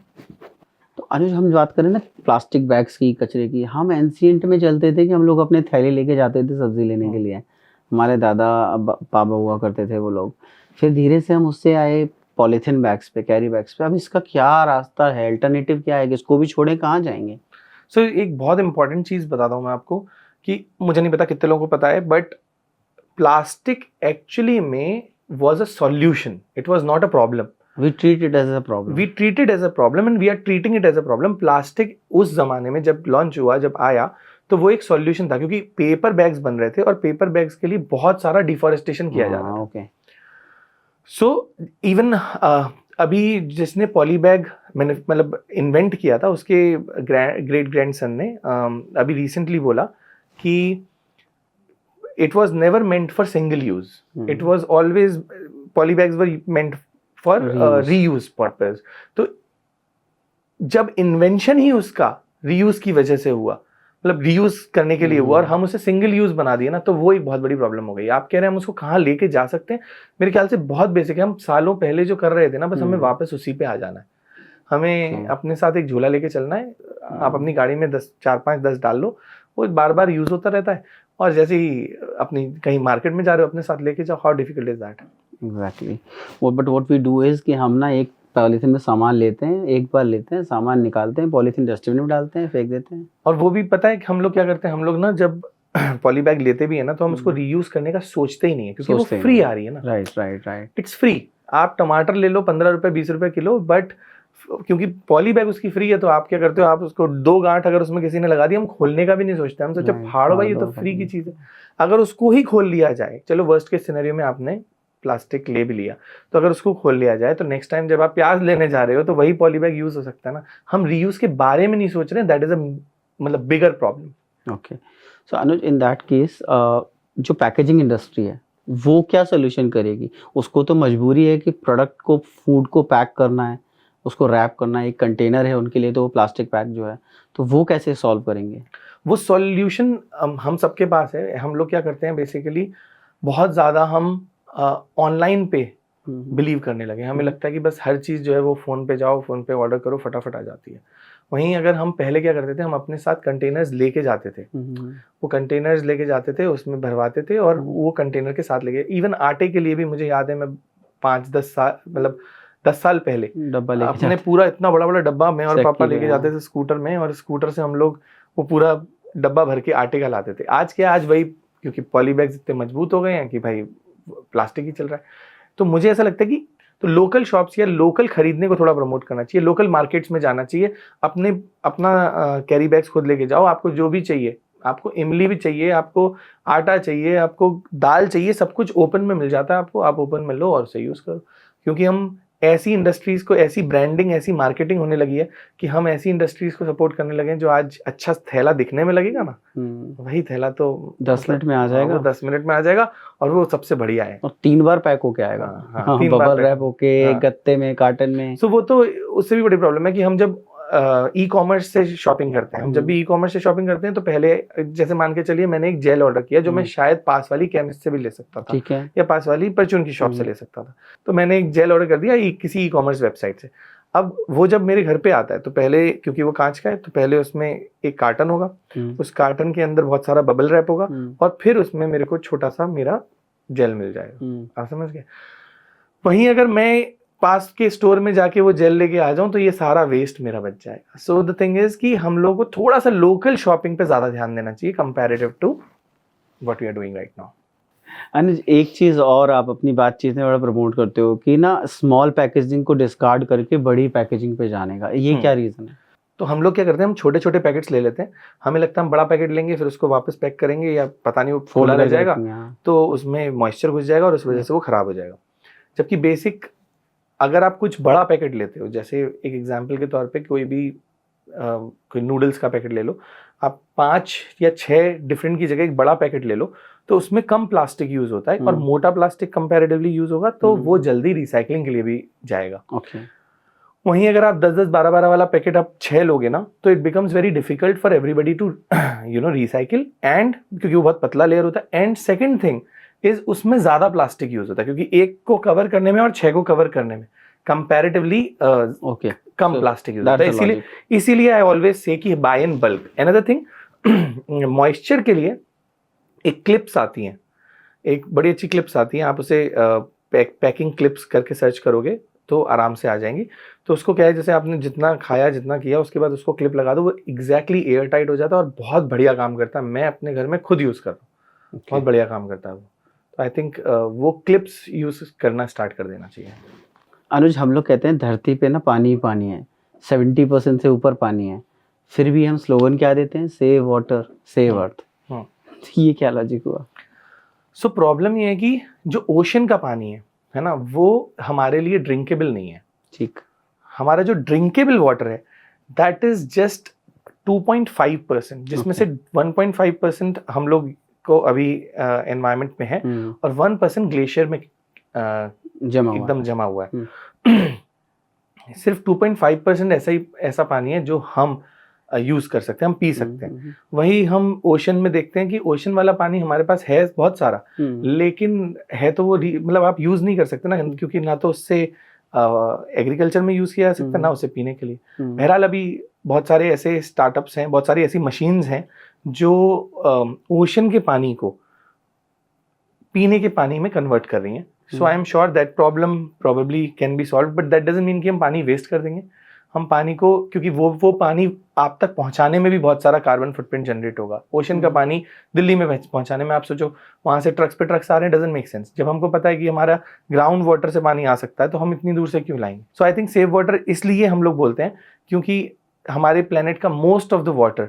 तो अनुज, हम बात करें ना प्लास्टिक बैग्स की, कचरे की, हम एंशिएंट में चलते थे कि हम लोग अपने थैली लेके जाते थे सब्जी लेने के लिए। हमारे दादा पापा हुआ करते थे वो लोग। फिर धीरे से हम उससे आए पॉलीथीन बैग्स पे, कैरी बैग्स पे। अब इसका क्या रास्ता है, अल्टरनेटिव क्या है कि इसको भी छोड़े, कहाँ जाएंगे? सो एक बहुत इंपॉर्टेंट चीज़ बताता हूँ मैं आपको, कि मुझे नहीं पता कितने लोगों को पता है, बट प्लास्टिक एक्चुअली में was a solution. It was not a problem. We treat it as a problem. We treat it as a problem and we are treating it as a problem. Plastic उस जमाने में जब launch हुआ, जब आया, तो वो एक सॉल्यूशन था, क्योंकि पेपर बैग्स बन रहे थे और पेपर बैग्स के लिए बहुत सारा डिफॉरेस्टेशन किया जा रहा था। ओके। सो इवन अभी जिसने पॉली बैग मैंने मतलब इन्वेंट किया था, उसके ग्रेट ग्रैंडसन ने अभी रिसेंटली बोला कि it was never meant for single use. It was always, poly bags were meant for reuse purpose. तो जब इन्वेंशन ही उसका रीयूज की वजह से हुआ, मतलब रीयूज करने के लिए हुआ, और हम उसे सिंगल यूज बना दिए ना, तो वो एक बहुत बड़ी प्रॉब्लम हो गई। आप कह रहे हैं हम उसको कहाँ लेके जा सकते हैं? मेरे ख्याल से बहुत बेसिक है। हम सालों पहले जो कर रहे थे ना, बस हमें वापस उसी पे आ जाना है। हमें अपने साथ एक झोला लेके चलना है। आप अपनी गाड़ी में 4-5-10 डाल लो, वो बार बार यूज होता रहता है। और जैसे ही अपनी कहीं मार्केट में जा रहे हो, अपने साथ लेके जाओ। How difficult is that? Exactly. But what we do is कि हम ना एक पॉलीथीन में सामान लेते हैं, एक बार लेते हैं, सामान निकालते हैं, पॉलीथीन डस्टबिन में डालते हैं, फेंक देते हैं। और वो भी पता है कि हम लोग क्या करते हैं, हम लोग ना जब पॉली बैग लेते भी है ना, तो हम उसको रीयूज करने का सोचते ही नहीं है, क्योंकि वो फ्री आ रही है ना। राइट। It's free. आप टमाटर ले लो 15 रुपए 20 रुपए किलो, बट क्योंकि पॉली बैग उसकी फ्री है, तो आप क्या करते हो, आप उसको 2 गांठ अगर उसमें किसी ने लगा दी, हम खोलने का भी नहीं सोचते, हम सोचते नहीं, फाड़ो भाई, ये फाड़ तो दो फ्री की भाई। चीज़ है। अगर उसको ही खोल लिया जाए, चलो वर्स्ट केस सिनेरियो में आपने प्लास्टिक ले भी लिया, तो अगर उसको खोल लिया जाए तो नेक्स्ट टाइम जब आप प्याज लेने जा रहे हो तो वही पॉली बैग यूज हो सकता है ना। हम रीयूज के बारे में नहीं सोच रहे, दैट इज अ मतलब bigger problem. Okay, so Anuj, in that case जो पैकेजिंग इंडस्ट्री है वो क्या सोल्यूशन करेगी? उसको तो मजबूरी है कि प्रोडक्ट को, फूड को पैक करना है, उसको रैप करना है, एक कंटेनर है उनके लिए, तो वो प्लास्टिक पैक जो है, तो वो कैसे सॉल्व करेंगे? वो सॉल्यूशन हम सबके पास है। हम लोग क्या करते हैं बेसिकली, बहुत ज़्यादा हम ऑनलाइन पे बिलीव करने लगे। हमें लगता है कि बस हर चीज़ जो है वो फ़ोन पे जाओ, फ़ोन पे ऑर्डर करो, फटाफट आ जाती है। वहीं अगर हम पहले क्या करते थे, हम अपने साथ कंटेनर्स लेके जाते थे। वो कंटेनर्स लेके जाते थे, उसमें भरवाते थे और वो कंटेनर के साथ लेके, इवन आटे के लिए भी मुझे याद है, मैं 5-10 साल, मतलब 10 साल पहले डब्बा लेके अपने जाते पूरा इतना बड़ा बड़ा डब्बा मैं और चक्की पापा पे, लेके हाँ। जाते थे स्कूटर में, और स्कूटर से हम लोग वो पूरा डब्बा भर के आटे का लाते थे। आज क्या, आज वही, क्योंकि पॉली बैग्स इतने मजबूत हो गए हैं कि भाई प्लास्टिक ही चल रहा है। तो मुझे ऐसा लगता है कि तो लोकल शॉप्स या लोकल खरीदने को थोड़ा प्रमोट करना चाहिए, लोकल मार्केट्स में जाना चाहिए, अपना कैरी बैग्स खुद लेके जाओ। आपको जो भी चाहिए, आपको इमली भी चाहिए, आपको आटा चाहिए, आपको दाल चाहिए, सब कुछ ओपन में मिल जाता है आपको, आप ओपन में लो और उसे यूज करो। क्योंकि हम ऐसी इंडस्ट्रीज को, ऐसी ब्रांडिंग, ऐसी मार्केटिंग होने लगी है कि हम ऐसी इंडस्ट्रीज को सपोर्ट करने लगे हैं जो आज अच्छा थैला दिखने में लगेगा ना, वही थैला तो 10 मिनट में आ जाएगा। वो 10 मिनट में आ जाएगा और वो सबसे बढ़िया है, और 3 बार पैक होके आएगा। हाँ, हाँ, 3 बार बबल पैक। रैप होके, हाँ। गत्ते में, कार्टन में। सो वो तो उससे भी बड़ी प्रॉब्लम है कि हम जब ई कॉमर्स से शॉपिंग करते हैं, हम जब भी ई कॉमर्स से शॉपिंग करते हैं तो पहले, जैसे मान के चलिए मैंने एक जेल ऑर्डर किया जो मैं शायद पास वाली केमिस्ट से भी ले सकता था, ठीक है। या पास वाली परचून की शॉप से ले सकता था। तो मैंने एक जेल ऑर्डर कर दिया किसी ई कॉमर्स वेबसाइट से। अब वो जब मेरे घर पे आता है तो पहले, क्योंकि वो कांच का है, तो पहले उसमें एक कार्टन होगा, उस कार्टन के अंदर बहुत सारा बबल रैप होगा, और फिर उसमें मेरे को छोटा सा मेरा जेल मिल जाएगा। आप समझ गए? वहीं अगर मैं पास के स्टोर में जाके वो जेल लेके आ जाऊं तो ये सारा वेस्ट मेरा बच जाएगा। सो द थिंग इज कि हम लोगों को थोड़ा सा लोकल शॉपिंग पे ज्यादा ध्यान देना चाहिए comparative to what we are doing right now. Anuj, एक चीज और आप अपनी बातचीत में बड़ा प्रमोट करते हो कि ना स्मॉल पैकेजिंग को डिस्कार्ड करके बड़ी पैकेजिंग पे जाने का, ये क्या रीजन है? तो हम लोग क्या करते हैं, हम छोटे छोटे पैकेट्स ले लेते हैं। हमें लगता है हम बड़ा पैकेट लेंगे फिर उसको वापस पैक करेंगे, या पता नहीं वो खुला रह जाएगा तो उसमें मॉइस्चर घुस जाएगा और उस वजह से वो खराब हो जाएगा। जबकि बेसिक, अगर आप कुछ बड़ा पैकेट लेते हो, जैसे एक एग्जांपल के तौर पे कोई नूडल्स का पैकेट ले लो, आप 5 या 6 डिफरेंट की जगह एक बड़ा पैकेट ले लो, तो उसमें कम प्लास्टिक यूज होता है और मोटा प्लास्टिक कंपैरेटिवली यूज होगा, तो वो जल्दी रिसाइकलिंग के लिए भी जाएगा। वहीं अगर आप 10-10, 12-12 वाला पैकेट आप 6 लोगे ना, तो it becomes very difficult for everybody to recycle, and क्योंकि वो बहुत पतला लेयर होता है, एंड सेकेंड थिंग इज उसमें ज्यादा प्लास्टिक यूज होता है, क्योंकि एक को कवर करने में और 6 को कवर करने में कंपैरेटिवली कम प्लास्टिक यूज होता है। इसीलिए आई ऑलवेज से कि buy in bulk. Another thing, moisture के लिए एक क्लिप्स आती हैं, एक बड़ी अच्छी क्लिप्स आती हैं, आप उसे पैकिंग क्लिप्स करके सर्च करोगे तो आराम से आ जाएंगी। तो उसको क्या है, जैसे आपने जितना खाया, जितना किया, उसके बाद उसको क्लिप लगा दो, वो एग्जैक्टली एयर टाइट हो जाता है और बहुत बढ़िया काम करता है। मैं अपने घर में खुद यूज करता हूँ, बहुत बढ़िया काम करता है वो। तो आई थिंक वो क्लिप्स यूज करना स्टार्ट कर देना चाहिए। अनुज, हम लोग कहते हैं धरती पे ना पानी ही पानी है, 70% से ऊपर पानी है, फिर भी हम स्लोगन क्या देते हैं, सेव वाटर सेव अर्थ। ये क्या लॉजिक हुआ? सो प्रॉब्लम ये है कि जो ओशन का पानी है ना, वो हमारे लिए ड्रिंकेबल नहीं है। ठीक, हमारा जो ड्रिंकेबल वाटर है दैट इज जस्ट 2.5%, जिसमें से 1.5% हम लोग को अभी एनवायरमेंट में है और 1% ग्लेशियर में एकदम जमा हुआ है। सिर्फ 2.5% ऐसा पानी है जो हम यूज कर सकते हैं, हम पी सकते हैं। वही हम ओशन में देखते हैं कि ओशन वाला पानी हमारे पास है बहुत सारा, लेकिन है तो वो मतलब आप यूज नहीं कर सकते ना, क्योंकि ना तो उससे एग्रीकल्चर में यूज किया जा सकता है, ना उसे पीने के लिए। बहरहाल अभी बहुत सारे ऐसे स्टार्टअप्स हैं, बहुत सारी ऐसी मशीन्स हैं जो ओशन के पानी को पीने के पानी में कन्वर्ट कर रही हैं। So I am sure that problem probably can be solve, but that doesn't mean कि हम पानी वेस्ट कर देंगे। हम पानी को, क्योंकि वो पानी आप तक पहुंचाने में भी बहुत सारा कार्बन फुटप्रिंट जनरेट होगा। ओशन का पानी दिल्ली में पहुंचाने में, आप सोचो वहां से ट्रक्स पे ट्रक्स आ रहे हैं, डजंट मेक सेंस। जब हमको पता है कि हमारा ग्राउंड वाटर से पानी आ सकता है तो हम इतनी दूर से क्यों लाएंगे। सो आई थिंक सेव वाटर इसलिए हम लोग बोलते हैं क्योंकि हमारे प्लेनेट का most of the water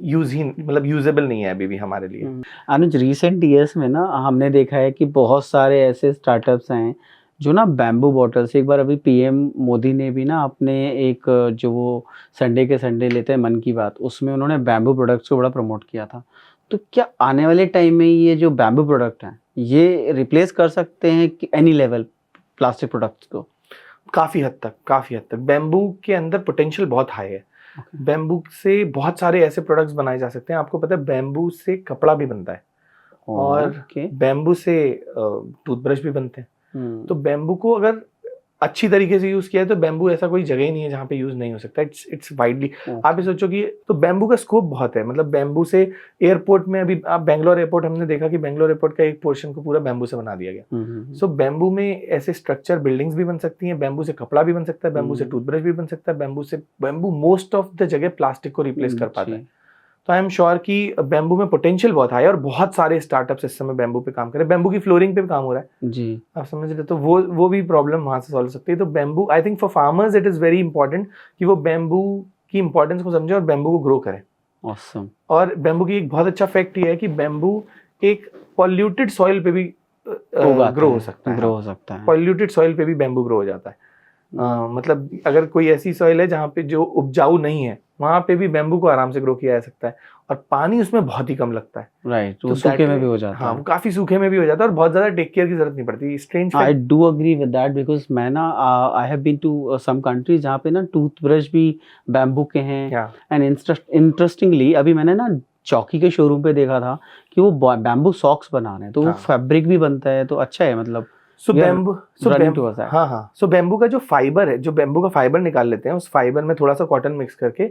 usable नहीं है अभी भी हमारे लिए। अनुज, रिसेंट ईयर्स में ना हमने देखा है कि बहुत सारे ऐसे स्टार्टअप्स हैं जो ना बैम्बू बॉटल से, एक बार अभी पीएम मोदी ने भी ना अपने एक जो वो संडे के संडे लेते हैं मन की बात, उसमें उन्होंने बैम्बू प्रोडक्ट्स को बड़ा प्रमोट किया था। तो क्या आने वाले टाइम में ये जो बैम्बू प्रोडक्ट हैं ये रिप्लेस कर सकते हैं कि एनी लेवल प्लास्टिक प्रोडक्ट्स को? काफ़ी हद तक बैम्बू के अंदर पोटेंशियल बहुत हाई है। बैम्बू से बहुत सारे ऐसे प्रोडक्ट्स बनाए जा सकते हैं। आपको पता है बैम्बू से कपड़ा भी बनता है और बैम्बू से टूथब्रश भी बनते हैं। तो बैम्बू को अगर अच्छी तरीके से यूज किया है तो बैम्बू ऐसा कोई जगह ही नहीं है जहाँ पे यूज नहीं हो सकता। इट्स वाइडली, आप ये सोचो कि तो बैम्बू का स्कोप बहुत है। मतलब बैम्बू से एयरपोर्ट में, अभी आप बेंगलोर एयरपोर्ट, हमने देखा कि बेंगलोर एयरपोर्ट का एक पोर्शन को पूरा बैम्बू से बना दिया गया। सो बैम्बू में ऐसे स्ट्रक्चर बिल्डिंग्स भी बन सकती हैं, बैम्बू से कपड़ा भी बन सकता है, बैम्बू से टूथब्रश भी बन सकता है, बैम्बू मोस्ट ऑफ द जगह प्लास्टिक को रिप्लेस कर पाता है। तो आई एम श्योर कि बैम्बू में पोटेंशियल बहुत हाई है और बहुत सारे स्टार्टअप्स इस समय बैम्बू पे काम कर रहे हैं। बैम्बू की फ्लोरिंग पे भी काम हो रहा है जी, आप समझ रहे। तो वो भी प्रॉब्लम वहां से सॉल्व हो सकती है। तो bamboo, I think for farmers it is very important कि वो बैम्बू की इंपॉर्टेंस को समझे और बैम्बू को ग्रो करें। Awesome. और बैम्बू की एक बहुत अच्छा फैक्ट ये है कि बैम्बू एक पॉल्यूटेड सॉइल पे भी ग्रो हो सकता है। पॉल्यूटेड सॉइल पे भी बैम्बू ग्रो हो जाता है। मतलब अगर कोई ऐसी सॉइल है जहाँ पे जो उपजाऊ नहीं है, वहां पे भी बैम्बू को आराम से ग्रो किया जा सकता है और पानी उसमें बहुत ही कम लगता है। राइट, तो सूखे में भी हो जाता है। हाँ, काफी सूखे में भी हो जाता है और बहुत ज्यादा टेक केयर की जरूरत नहीं पड़ती। Strange, I do agree with that because मैं ना I have been to some countries जहाँ पे ना टूथब्रश भी बैम्बू के हैं। एंड इंटरेस्टिंगली अभी मैंने ना चौकी के शोरूम पे देखा था कि वो बैम्बू सॉक्स बना रहे हैं, तो वो फैब्रिक भी बनता है, तो अच्छा है। मतलब सो बैम्बू का जो फाइबर है, जो बैम्बू का फाइबर निकाल लेते हैं, उस फाइबर में थोड़ा सा कॉटन मिक्स करके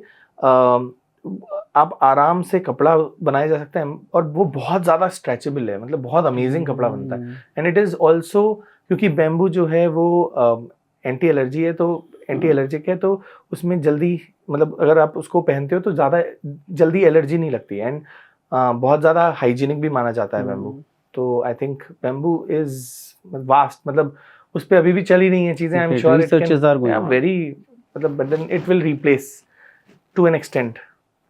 आप आराम से कपड़ा बनाया जा सकता है और वो बहुत ज़्यादा स्ट्रेचेबल है। मतलब बहुत अमेजिंग कपड़ा बनता है। एंड इट इज़ ऑल्सो, क्योंकि बैम्बू जो है वो एंटी एलर्जी है, तो एंटी एलर्जिक है, तो उसमें जल्दी, मतलब अगर आप उसको पहनते हो तो ज़्यादा जल्दी एलर्जी नहीं लगती है। एंड बहुत ज़्यादा हाइजीनिक भी माना जाता है बैम्बू। तो I think bamboo is vast, मतलब उस पर अभी भी चली नहीं है चीज़ें। I am sure researches are going very, मतलब but then it will replace to an extent,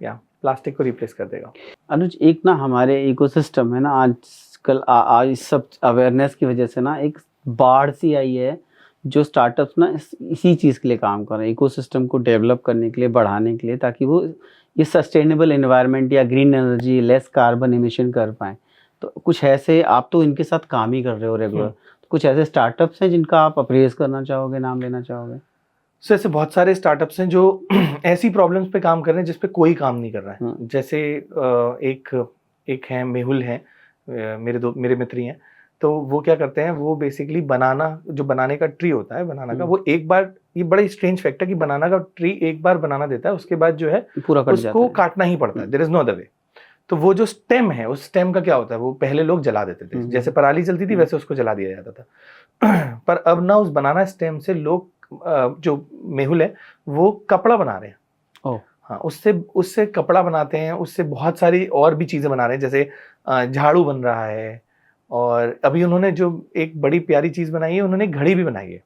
या प्लास्टिक को रिप्लेस कर देगा। अनुज, एक ना हमारे इकोसिस्टम है ना आजकल आज सब अवेयरनेस की वजह से ना एक बाढ़ सी आई है, जो स्टार्टअप्स ना इसी चीज़ के लिए काम कर रहे हैं, इकोसिस्टम को डेवलप करने के लिए, बढ़ाने के लिए, ताकि वो ये सस्टेनेबल एनवायरनमेंट या green energy, less carbon emission कर पाएँ। तो कुछ ऐसे, आप तो इनके साथ काम ही कर रहे हो रेगुलर, तो कुछ ऐसे स्टार्टअप्स हैं जिनका आप अप्रेज करना चाहोगे, नाम लेना चाहोगे? सो ऐसे बहुत सारे स्टार्टअप्स हैं जो ऐसी प्रॉब्लम्स पे काम कर रहे हैं जिस पे कोई काम नहीं कर रहा है। जैसे एक है, मेहुल है, मेरे मित्र ही हैं। तो वो क्या करते हैं, वो बेसिकली बनाना, जो बनाने का ट्री होता है बनाना का, वो एक बार, ये बड़ा ही स्ट्रेंज फैक्ट है कि बनाना का ट्री एक बार बनाना देता है, उसके बाद जो है पूरा उसको काटना ही पड़ता है। There is no other way. तो वो जो स्टेम है, उस स्टेम का क्या होता है, वो पहले लोग जला देते थे, जैसे पराली जलती थी वैसे उसको जला दिया जाता था। पर अब ना उस बनाना स्टेम से लोग, जो मेहुल है, वो कपड़ा बना रहे हैं। हाँ, उससे कपड़ा बनाते हैं, उससे बहुत सारी और भी चीजें बना रहे हैं, जैसे झाड़ू बन रहा है। और अभी उन्होंने जो एक बड़ी प्यारी चीज बनाई है, उन्होंने घड़ी भी बनाई है।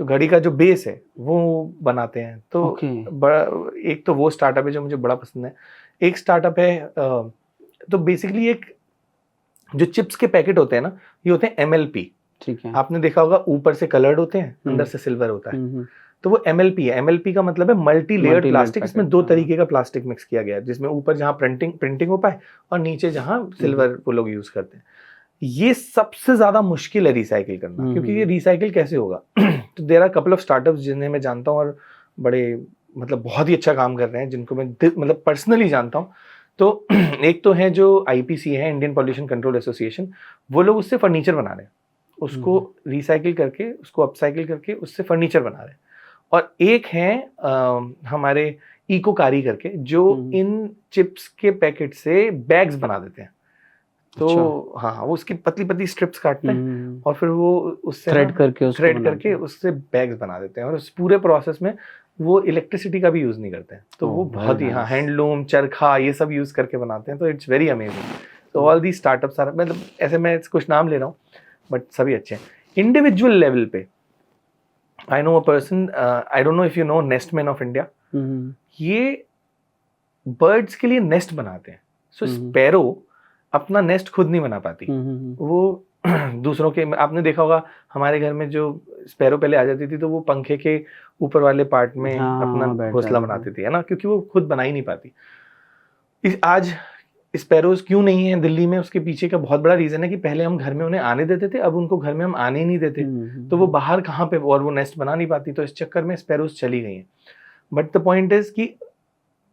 तो घड़ी का जो बेस है वो बनाते हैं। तो एक तो वो स्टार्टअप है जो मुझे बड़ा पसंद है। एक स्टार्टअप है, तो बेसिकली एक जो चिप्स के पैकेट होते हैं ना, ये होते हैं MLP। ठीक है, आपने देखा होगा, ऊपर से कलर्ड होते हैं, अंदर से सिल्वर होता है। तो वो MLP है। MLP का मतलब है मल्टी लेयर्ड प्लास्टिक। इसमें 2 तरीके का प्लास्टिक मिक्स किया गया है, जिसमें ऊपर जहाँ प्रिंटिंग हो पाए और नीचे जहाँ सिल्वर वो लोग यूज करते हैं। ये सबसे ज्यादा मुश्किल है रिसाइकिल करना, क्योंकि ये रिसाइकिल कैसे होगा। तो there are couple of startups जिन्हें मैं जानता हूँ और बड़े, मतलब बहुत ही अच्छा काम कर रहे हैं, जिनको मैं मतलब पर्सनली जानता हूँ। तो एक तो है जो IPC है, इंडियन पॉल्यूशन कंट्रोल एसोसिएशन, वो लोग उससे फर्नीचर बना रहे हैं, उसको रिसाइकिल करके, उसको अपसाइकिल करके उससे फर्नीचर बना रहे हैं। और एक है हमारे इकोकारी करके, जो इन चिप्स के पैकेट से बैग्स बना देते हैं। तो हाँ, वो उसकी पतली पतली स्ट्रिप्स काटते हैं और फिर वो उससे थ्रेड करके उससे बैग्स बना देते हैं। और उस पूरे प्रोसेस में वो इलेक्ट्रिसिटी का भी यूज नहीं करते हैं, तो वो बहुत ही, हाँ, हैंडलूम, चरखा, ये सब यूज करके बनाते हैं, तो इट्स वेरी अमेजिंग। तो ऑल दी स्टार्टअप्स आर, मतलब ऐसे मैं कुछ नाम ले रहा हूँ बट सभी अच्छे हैं। इंडिविजुअल लेवल पे I know a person, I don't know if you know Nestman of India, ये बर्ड्स के लिए नेस्ट बनाते हैं। सो स्पैरो अपना नेस्ट खुद नहीं बना पाती, वो दूसरों के, आपने देखा होगा हमारे घर में जो स्पैरो पहले आ जाती थी तो वो पंखे के ऊपर वाले पार्ट में अपना घोंसला बनाती थी, है ना, क्योंकि वो खुद बना ही नहीं पाती। आज स्पैरोज क्यों नहीं है दिल्ली में, उसके पीछे का बहुत बड़ा रीजन है कि पहले हम घर में उन्हें आने देते थे, अब उनको घर में हम आने ही नहीं देते, तो वो बाहर कहाँ पे, और वो नेस्ट बना नहीं पाती, तो इस चक्कर में स्पैरोज चली गई हैं। बट द पॉइंट इज कि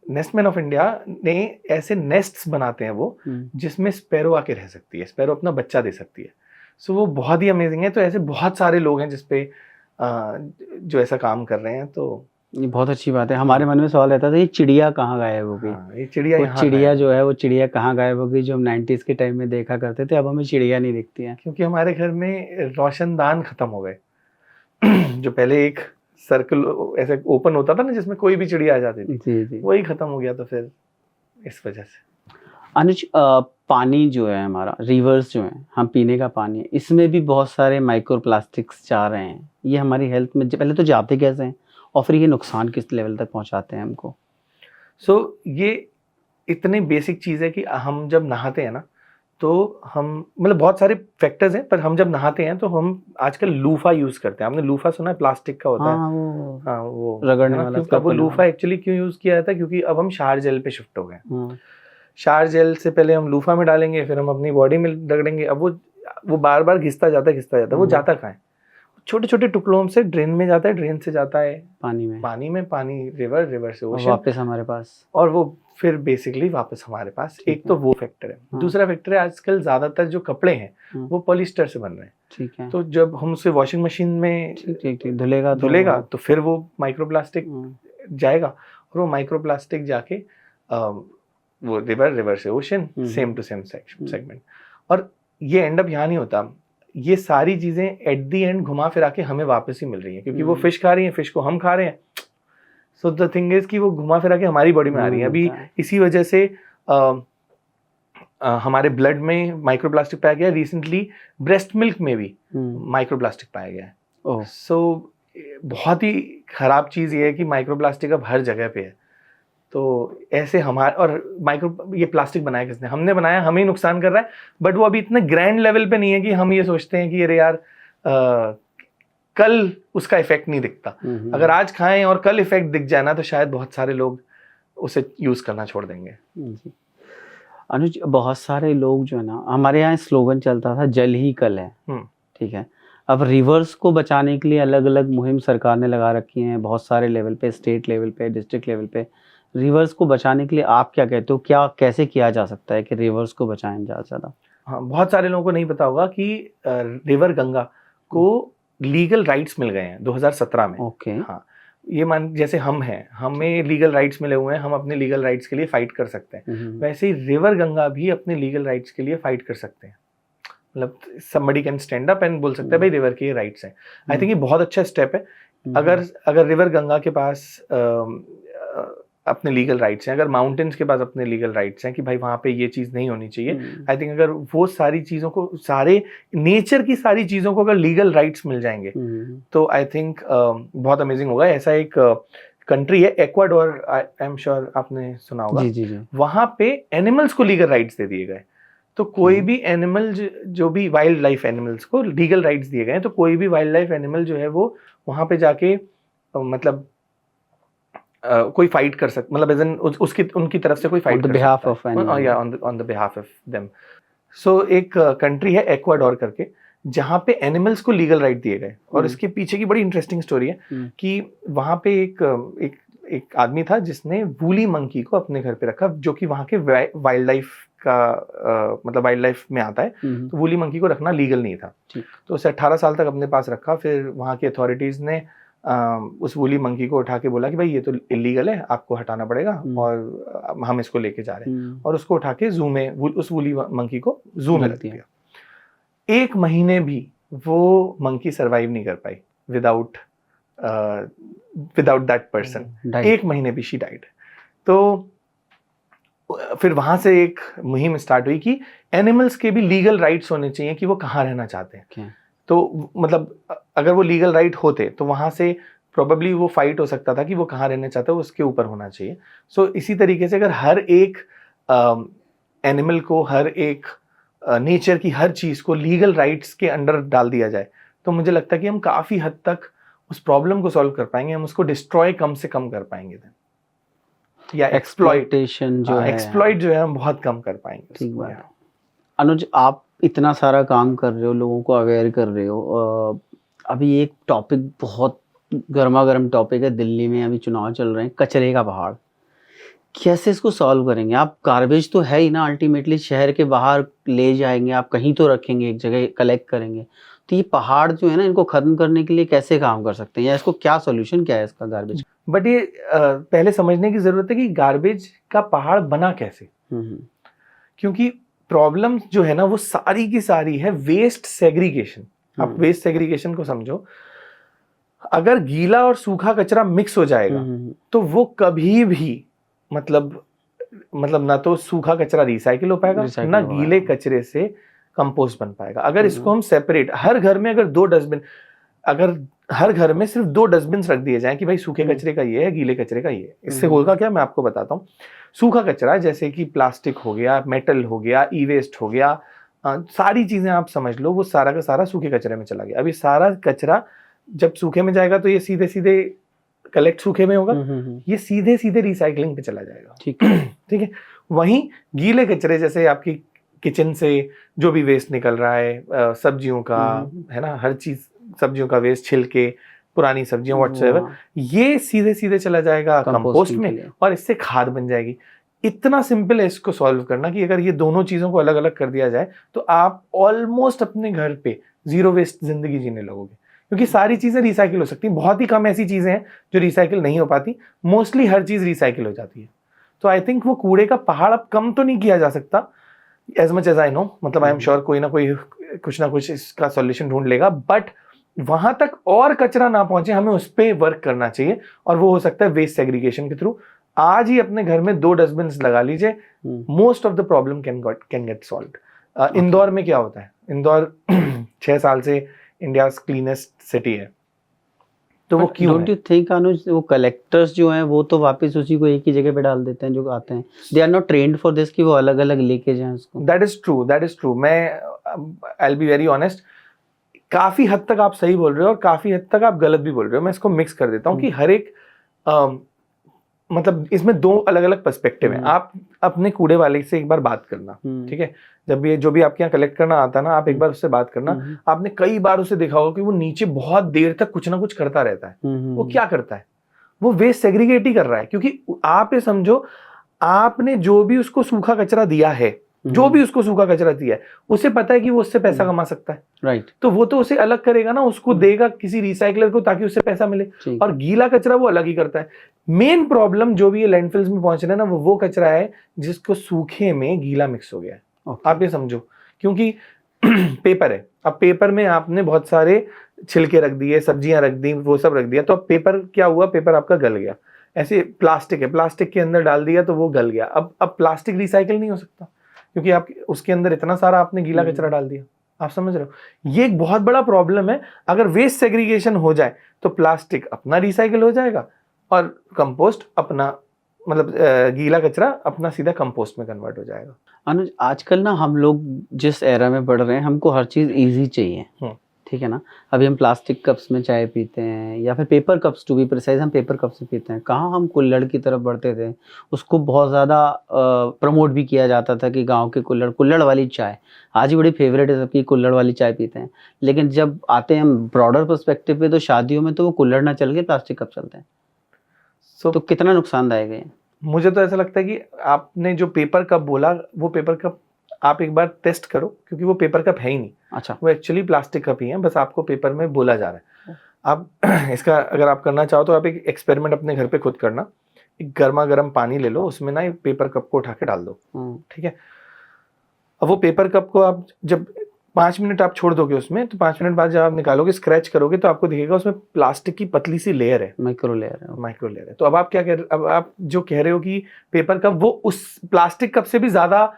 नेस्टमैन ऑफ इंडिया ने ऐसे नेस्ट्स बनाते हैं वो जिसमें स्पैरो आके रह सकती है, स्पैरो अपना बच्चा दे सकती है। सो वो बहुत ही अमेजिंग है। तो ऐसे बहुत सारे लोग हैं जिसपे जो ऐसा काम कर रहे हैं, तो ये बहुत अच्छी बात है। हमारे मन में सवाल रहता था ये चिड़िया कहाँ गायब हो गई, ये चिड़िया, वो चिड़िया जो है वो चिड़िया कहाँ गायब हो गई जो हम 90s के टाइम में देखा करते थे, अब हमें चिड़िया नहीं दिखती है, क्योंकि हमारे घर में रोशनदान खत्म हो गए। जो पहले एक सर्कल ऐसे ओपन होता था ना जिसमें कोई भी चिड़िया आ जाती थी, जी। वही खत्म हो गया, तो फिर इस वजह से। अनुज, पानी जो है हमारा, रिवर्स जो है, हम पीने का पानी है, इसमें भी बहुत सारे माइक्रो प्लास्टिक्स जा रहे हैं। ये हमारी हेल्थ में पहले तो जाते कैसे हैं और फिर ये नुकसान किस लेवल तक पहुंचाते हैं हमको? सो ये इतनी बेसिक चीज़ है कि हम जब नहाते हैं ना, तो हम, मतलब बहुत सारे फैक्टर्स हैं, पर हम जब नहाते हैं तो हम आजकल लूफा यूज करते हैं। आपने लूफा सुना है? प्लास्टिक का होता है, वो रगड़ने वाला। क्योंकि अब वो लूफा एक्चुअली क्यों यूज किया जाता है, क्योंकि अब हम शावर जेल पे शिफ्ट हो गए। शावर जेल से पहले हम लूफा में डालेंगे, फिर हम अपनी बॉडी में रगड़ेंगे। अब वो बार बार घिसता जाता है, वो जाता कहाँ है? छोटे छोटे टुकड़ों से ड्रेन में जाता है, ड्रेन से जाता है पानी रिवर, रिवर से ओशन, वापस हमारे पास, और वो फिर बेसिकली वापस हमारे पास। एक तो वो फैक्टर है। दूसरा फैक्टर है, आजकल ज्यादातर जो कपड़े हैं वो पॉलिस्टर से बन रहे हैं। ठीक है। तो जब हम उसे वॉशिंग मशीन में धुलेगा तो फिर वो माइक्रोप्लास्टिक जाएगा, और वो माइक्रोप्लास्टिक जाके वो रिवर से ocean, same to same segment. और ये एंड अप यहाँ नहीं होता, ये सारी चीजें एट दी एंड घुमा फिरा के हमें वापस ही मिल रही हैं, क्योंकि वो फिश खा रही है, फिश को हम खा रहे हैं। सो द थिंग इज कि वो घुमा फिरा के हमारी बॉडी में आ रही है। अभी इसी वजह से हमारे ब्लड में माइक्रोप्लास्टिक पाया गया। रिसेंटली ब्रेस्ट मिल्क में भी माइक्रोप्लास्टिक पाया गया है। सो बहुत ही खराब चीज़ ये है कि माइक्रोप्लास्टिक अब हर जगह पे है। तो ऐसे हमारे, और ये प्लास्टिक बनाया किसने? हमने बनाया, हमें ही नुकसान कर रहा है। बट वो अभी इतने ग्रैंड लेवल पे नहीं है कि हम ये सोचते हैं कि अरे यार कल उसका इफेक्ट नहीं दिखता। अगर आज खाएं और कल इफेक्ट दिख जाए ना, तो शायद बहुत सारे लोग उसे यूज करना छोड़ देंगे। अनुज, बहुत सारे लोग जो है ना, हमारे यहाँ स्लोगन चलता था जल ही कल है, ठीक है। अब रिवर्स को बचाने के लिए अलग अलग मुहिम सरकार ने लगा रखी है, बहुत सारे लेवल पे, स्टेट लेवल पे, डिस्ट्रिक्ट लेवल पे। रिवर्स को बचाने के लिए आप क्या कहते हो, क्या कैसे किया जा सकता है कि रिवर्स को बचाएं ज़्यादा? हाँ, बहुत सारे लोगों को नहीं पता होगा कि रिवर गंगा को लीगल राइट्स मिल गए हैं 2017 में। ओके। हाँ, ये मान, जैसे हम हैं, हमें लीगल राइट्स मिले हुए हैं, हम अपने लीगल राइट्स के लिए फाइट कर सकते हैं। वैसे ही रिवर गंगा भी अपने लीगल राइट्स के लिए फाइट कर सकते हैं। मतलब somebody can stand up and बोल सकता है भाई रिवर के ये राइट्स हैं। आई थिंक ये बहुत अच्छा स्टेप है। अगर रिवर गंगा के पास अपने लीगल राइट्स हैं, अगर माउंटेन्स के पास अपने लीगल राइट्स हैं कि भाई वहाँ पे ये चीज़ नहीं होनी चाहिए, आई थिंक अगर वो सारी चीज़ों को, सारे नेचर की सारी चीज़ों को अगर लीगल राइट्स मिल जाएंगे तो आई थिंक बहुत अमेजिंग होगा। ऐसा एक कंट्री है एक्वाडोर, आई एम श्योर आपने सुना होगा। जी। वहाँ पे एनिमल्स को लीगल राइट्स दे दिए गए। तो कोई भी एनिमल, जो भी वाइल्ड लाइफ एनिमल्स को लीगल राइट्स दिए गए हैं, तो कोई भी वाइल्ड लाइफ एनिमल जो है वो वहाँ पे जाके मतलब कोई फाइट कर सकता, मतलब एज एन उसकी उनकी तरफ से कोई फाइट कर सकता है on the behalf of them. So एक कंट्री है एक्वाडोर करके, जहाँ पे एनिमल्स को लीगल राइट दिए गए। और इसके पीछे की बड़ी इंटरेस्टिंग स्टोरी है कि वहाँ पे एक आदमी था जिसने वूली मंकी को अपने घर पे रखा, जो कि वहाँ के वाइल्ड लाइफ का मतलब वाइल्ड लाइफ में आता है। तो वूली मंकी को रखना लीगल नहीं था, तो उसे 18 साल तक अपने पास रखा। फिर वहाँ की अथॉरिटीज ने उस वूली मंकी को उठा के बोला कि भाई ये तो इलीगल है, आपको हटाना पड़ेगा, और हम इसको लेके जा रहे हैं। और उसको उठा के जू में, उस वूली मंकी को जू में रख दिया। 1 महीने भी वो मंकी सरवाइव नहीं कर पाई without without that person. Right. 1 महीने भी शी डाइड। तो फिर वहां से एक मुहिम स्टार्ट हुई कि एनिमल्स के भी लीगल राइट्स होने चाहिए कि वो कहाँ रहना चाहते हैं। Okay. तो मतलब अगर वो लीगल राइट होते तो वहां से प्रोबेबली वो फाइट हो सकता था कि वो कहाँ रहना चाहता है, उसके ऊपर होना चाहिए। सो इसी तरीके से अगर हर एक एनिमल को, हर एक नेचर की हर चीज को लीगल राइट्स के अंडर डाल दिया जाए तो मुझे लगता है कि हम काफी हद तक उस प्रॉब्लम को सॉल्व कर पाएंगे, हम उसको डिस्ट्रॉय कम से कम कर पाएंगे या एक्सप्लॉइटेशन जो है, एक्सप्लॉइट जो है हम बहुत कम कर पाएंगे। ठीक बात है। अनुज, आप इतना सारा काम कर रहे हो, लोगों को अवेयर कर रहे हो, अभी एक टॉपिक बहुत गर्मा गर्म टॉपिक है, दिल्ली में अभी चुनाव चल रहे हैं, कचरे का पहाड़। कैसे इसको सॉल्व करेंगे आप? गार्बेज तो है ही ना, अल्टीमेटली शहर के बाहर ले जाएंगे, आप कहीं तो रखेंगे, एक जगह कलेक्ट करेंगे। तो ये पहाड़ जो है ना, इनको खत्म करने के लिए कैसे काम कर सकते हैं, या इसको क्या सोल्यूशन क्या है इसका गार्बेज? बट ये पहले समझने की जरूरत है कि गार्बेज का पहाड़ बना कैसे। क्योंकि प्रॉब्लम जो है ना वो सारी की सारी है वेस्ट सेग्रीगेशन। आप वेस्ट सेग्रीगेशन को समझो, अगर गीला और सूखा कचरा मिक्स हो जाएगा तो वो कभी भी मतलब ना तो सूखा कचरा रिसाइकिल हो पाएगा, ना गीले कचरे से कंपोस्ट बन पाएगा। अगर इसको हम सेपरेट, हर घर में अगर 2 डस्टबिन, अगर हर घर में सिर्फ 2 डस्टबिन रख दिए जाएं कि भाई सूखे कचरे का ये है, गीले कचरे का ये है, इससे होगा क्या, मैं आपको बताता हूँ। सूखा कचरा जैसे कि प्लास्टिक हो गया, मेटल हो गया, ई वेस्ट हो गया, सारी चीजें आप समझ लो, वो सारा का सारा सूखे कचरे में चला गया। अभी सारा कचरा जब सूखे में जाएगा तो ये सीधे सीधे कलेक्ट सूखे में होगा, ये सीधे सीधे रिसाइकलिंग पे चला जाएगा। ठीक है। वहीं गीले कचरे जैसे आपकी किचन से जो भी वेस्ट निकल रहा है, सब्जियों का है ना, हर चीज, सब्जियों का वेस्ट, छिलके, पुरानी सब्जियां, व्हाटसएवर, ये सीधे सीधे चला जाएगा कंपोस्ट में और इससे खाद बन जाएगी। इतना सिंपल है इसको सॉल्व करना कि अगर ये दोनों चीजों को अलग अलग कर दिया जाए तो आप ऑलमोस्ट अपने घर पे 0 वेस्ट जिंदगी जीने लगोगे। क्योंकि सारी चीजें रिसाइकिल हो सकती हैं, बहुत ही कम ऐसी चीजें हैं जो रिसाइकिल नहीं हो पाती, मोस्टली हर चीज रिसाइकिल हो जाती है। तो आई थिंक वो कूड़े का पहाड़ अब कम तो नहीं किया जा सकता, as much as I know, मतलब आई एम श्योर कोई ना कोई कुछ ना कुछ इसका सॉल्यूशन ढूंढ लेगा, बट वहां तक और कचरा ना पहुंचे, हमें उस पर वर्क करना चाहिए और वो हो सकता है वेस्ट सेग्रीगेशन के थ्रू। आज ही अपने घर में 2 डस्टबिन लगा लीजिए, most of the problem can get solved. Indore में क्या होता है, इंदौर 6 साल से इंडिया क्लीनेस्ट सिटी है, तो वो क्यों? डोंट यू थिंक अनुज, वो कलेक्टर्स जो हैं वो तो वापस उसी को एक ही जगह पे डाल देते हैं जो आते हैं, they are not trained for this कि वो अलग अलग लेके जाएं उसको। That is true. मैं I will be very honest, काफी हद तक आप सही बोल रहे हो और काफी हद तक आप गलत भी बोल रहे हो। मैं इसको मिक्स कर देता हूँ कि हर एक मतलब इसमें 2 अलग अलग पर्सपेक्टिव हैं। आप अपने कूड़े वाले से एक बार बात करना, ठीक है, जब ये जो भी आपके यहाँ कलेक्ट करना आता है ना, आप एक बार उससे बात करना। आपने कई बार उसे देखा होगा कि वो नीचे बहुत देर तक कुछ ना कुछ करता रहता है। वो क्या करता है? वो वेस्ट सेग्रीगेट ही कर रहा है। क्योंकि आप ये समझो, आपने जो भी उसको सूखा कचरा दिया है, जो भी उसको सूखा कचरा दिया है, उसे पता है कि वो उससे पैसा कमा सकता है, राइट? तो वो तो उसे अलग करेगा ना, उसको देगा किसी रिसाइकलर को ताकि उससे पैसा मिले। और गीला कचरा वो अलग ही करता है। मेन प्रॉब्लम जो भी ये लैंडफिल्स में पहुंच रहा है ना, वो कचरा है जिसको सूखे में गीला मिक्स हो गया है। आप ये समझो, क्योंकि पेपर है, अब पेपर में आपने बहुत सारे छिलके रख दिए, सब्जियां रख दी, वो सब रख दिया, तो अब पेपर क्या हुआ? पेपर आपका गल गया। ऐसे प्लास्टिक है, प्लास्टिक के अंदर डाल दिया तो वो गल गया। अब प्लास्टिक रिसाइकिल नहीं हो सकता क्योंकि आप उसके अंदर इतना सारा आपने गीला कचरा डाल दिया। आप समझ रहे हो, ये एक बहुत बड़ा प्रॉब्लम है। अगर वेस्ट सेग्रीगेशन हो जाए तो प्लास्टिक अपना रिसाइकिल हो जाएगा और कंपोस्ट अपना, मतलब गीला कचरा अपना सीधा कंपोस्ट में कन्वर्ट हो जाएगा। अनुज, आजकल ना हम लोग जिस एरा में बढ़ रहे हैं, हमको हर चीज़ इजी चाहिए, ठीक है ना। अभी हम प्लास्टिक कप्स में चाय पीते हैं या फिर paper cups, to be precise हम पेपर कप्स में पीते हैं। कहाँ हम कुल्हड़ की तरफ बढ़ते थे, उसको बहुत ज़्यादा प्रमोट भी किया जाता था कि गांव के कुल्हड़ वाली चाय आज ही बड़ी फेवरेट है सबकी, कुल्हड़ वाली चाय पीते हैं। लेकिन जब आते हैं हम ब्रॉडर पर्सपेक्टिव पे, तो शादियों में तो वो कुल्हड़ ना चल के प्लास्टिक कप चलते हैं। तो कितना नुकसानदायक है? मुझे तो ऐसा लगता है कि आपने जो पेपर कप बोला, वो पेपर कप आप एक बार टेस्ट करो, क्योंकि वो पेपर कप है ही नहीं। अच्छा, वो एक्चुअली प्लास्टिक कप ही है, बस आपको पेपर में बोला जा रहा है। आप इसका अगर आप करना चाहो तो आप एक एक्सपेरिमेंट अपने घर पे खुद करना। एक गर्मा गर्म पानी ले लो, उसमें ना एक पेपर कप को उठा के डाल दो, ठीक है। अब वो पेपर कप को आप जब 5 मिनट आप छोड़ दोगे उसमें, तो 5 मिनट बाद जब आप निकालोगे, स्क्रैच करोगे, तो आपको दिखेगा उसमें प्लास्टिक की पतली सी लेयर है, माइक्रो लेयर है। माइक्रो लेयर है। तो अब आप क्या कह रहे, अब आप जो कह रहे हो कि पेपर कप वो उस प्लास्टिक कप से भी ज्यादा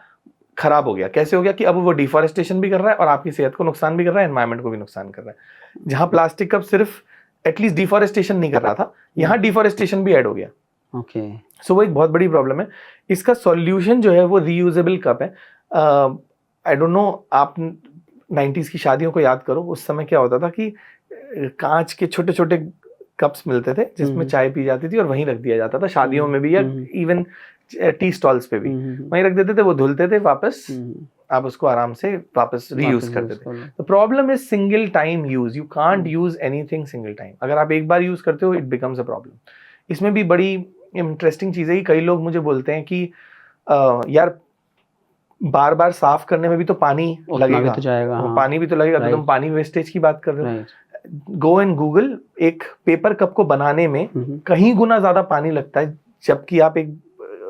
खराब हो गया। कैसे हो गया कि अब वो डिफॉरेस्टेशन भी कर रहा है और आपकी सेहत को नुकसान भी कर रहा है, एनवायरमेंट को भी नुकसान कर रहा है। जहां प्लास्टिक कप सिर्फ एटलीस्ट डिफॉरेस्टेशन नहीं कर रहा था, यहाँ डिफॉरेस्टेशन भी ऐड हो गया। ओके। सो वो एक बहुत बड़ी प्रॉब्लम है। इसका सॉल्यूशन जो है वो रीयूजेबल कप है। आई डोंट नो, आप 90s की शादियों को याद करो, उस समय क्या होता था कि कांच के छोटे छोटे कप्स मिलते थे जिसमें चाय पी जाती थी और वहीं रख दिया जाता था, शादियों में भी या इवन टी स्टॉल्स पे भी वहीं रख देते थे, वो धुलते थे, वापस आप उसको आराम से वापस रीयूज करते थे। तो problem is single time use, you can't use anything single time. अगर आप एक बार यूज करते हो, इट बिकम्स अ प्रॉब्लम। इसमें भी बड़ी इंटरेस्टिंग चीज है कि कई लोग मुझे बोलते हैं कि यार बार बार साफ करने में भी तो पानी लगेगा, तो जाएगा, हाँ। पानी भी तो लगेगा, तो तुम पानी वेस्टेज की बात कर रहे हो। गो एंड गूगल, एक पेपर कप को बनाने में कहीं गुना ज्यादा पानी लगता है, जबकि आप एक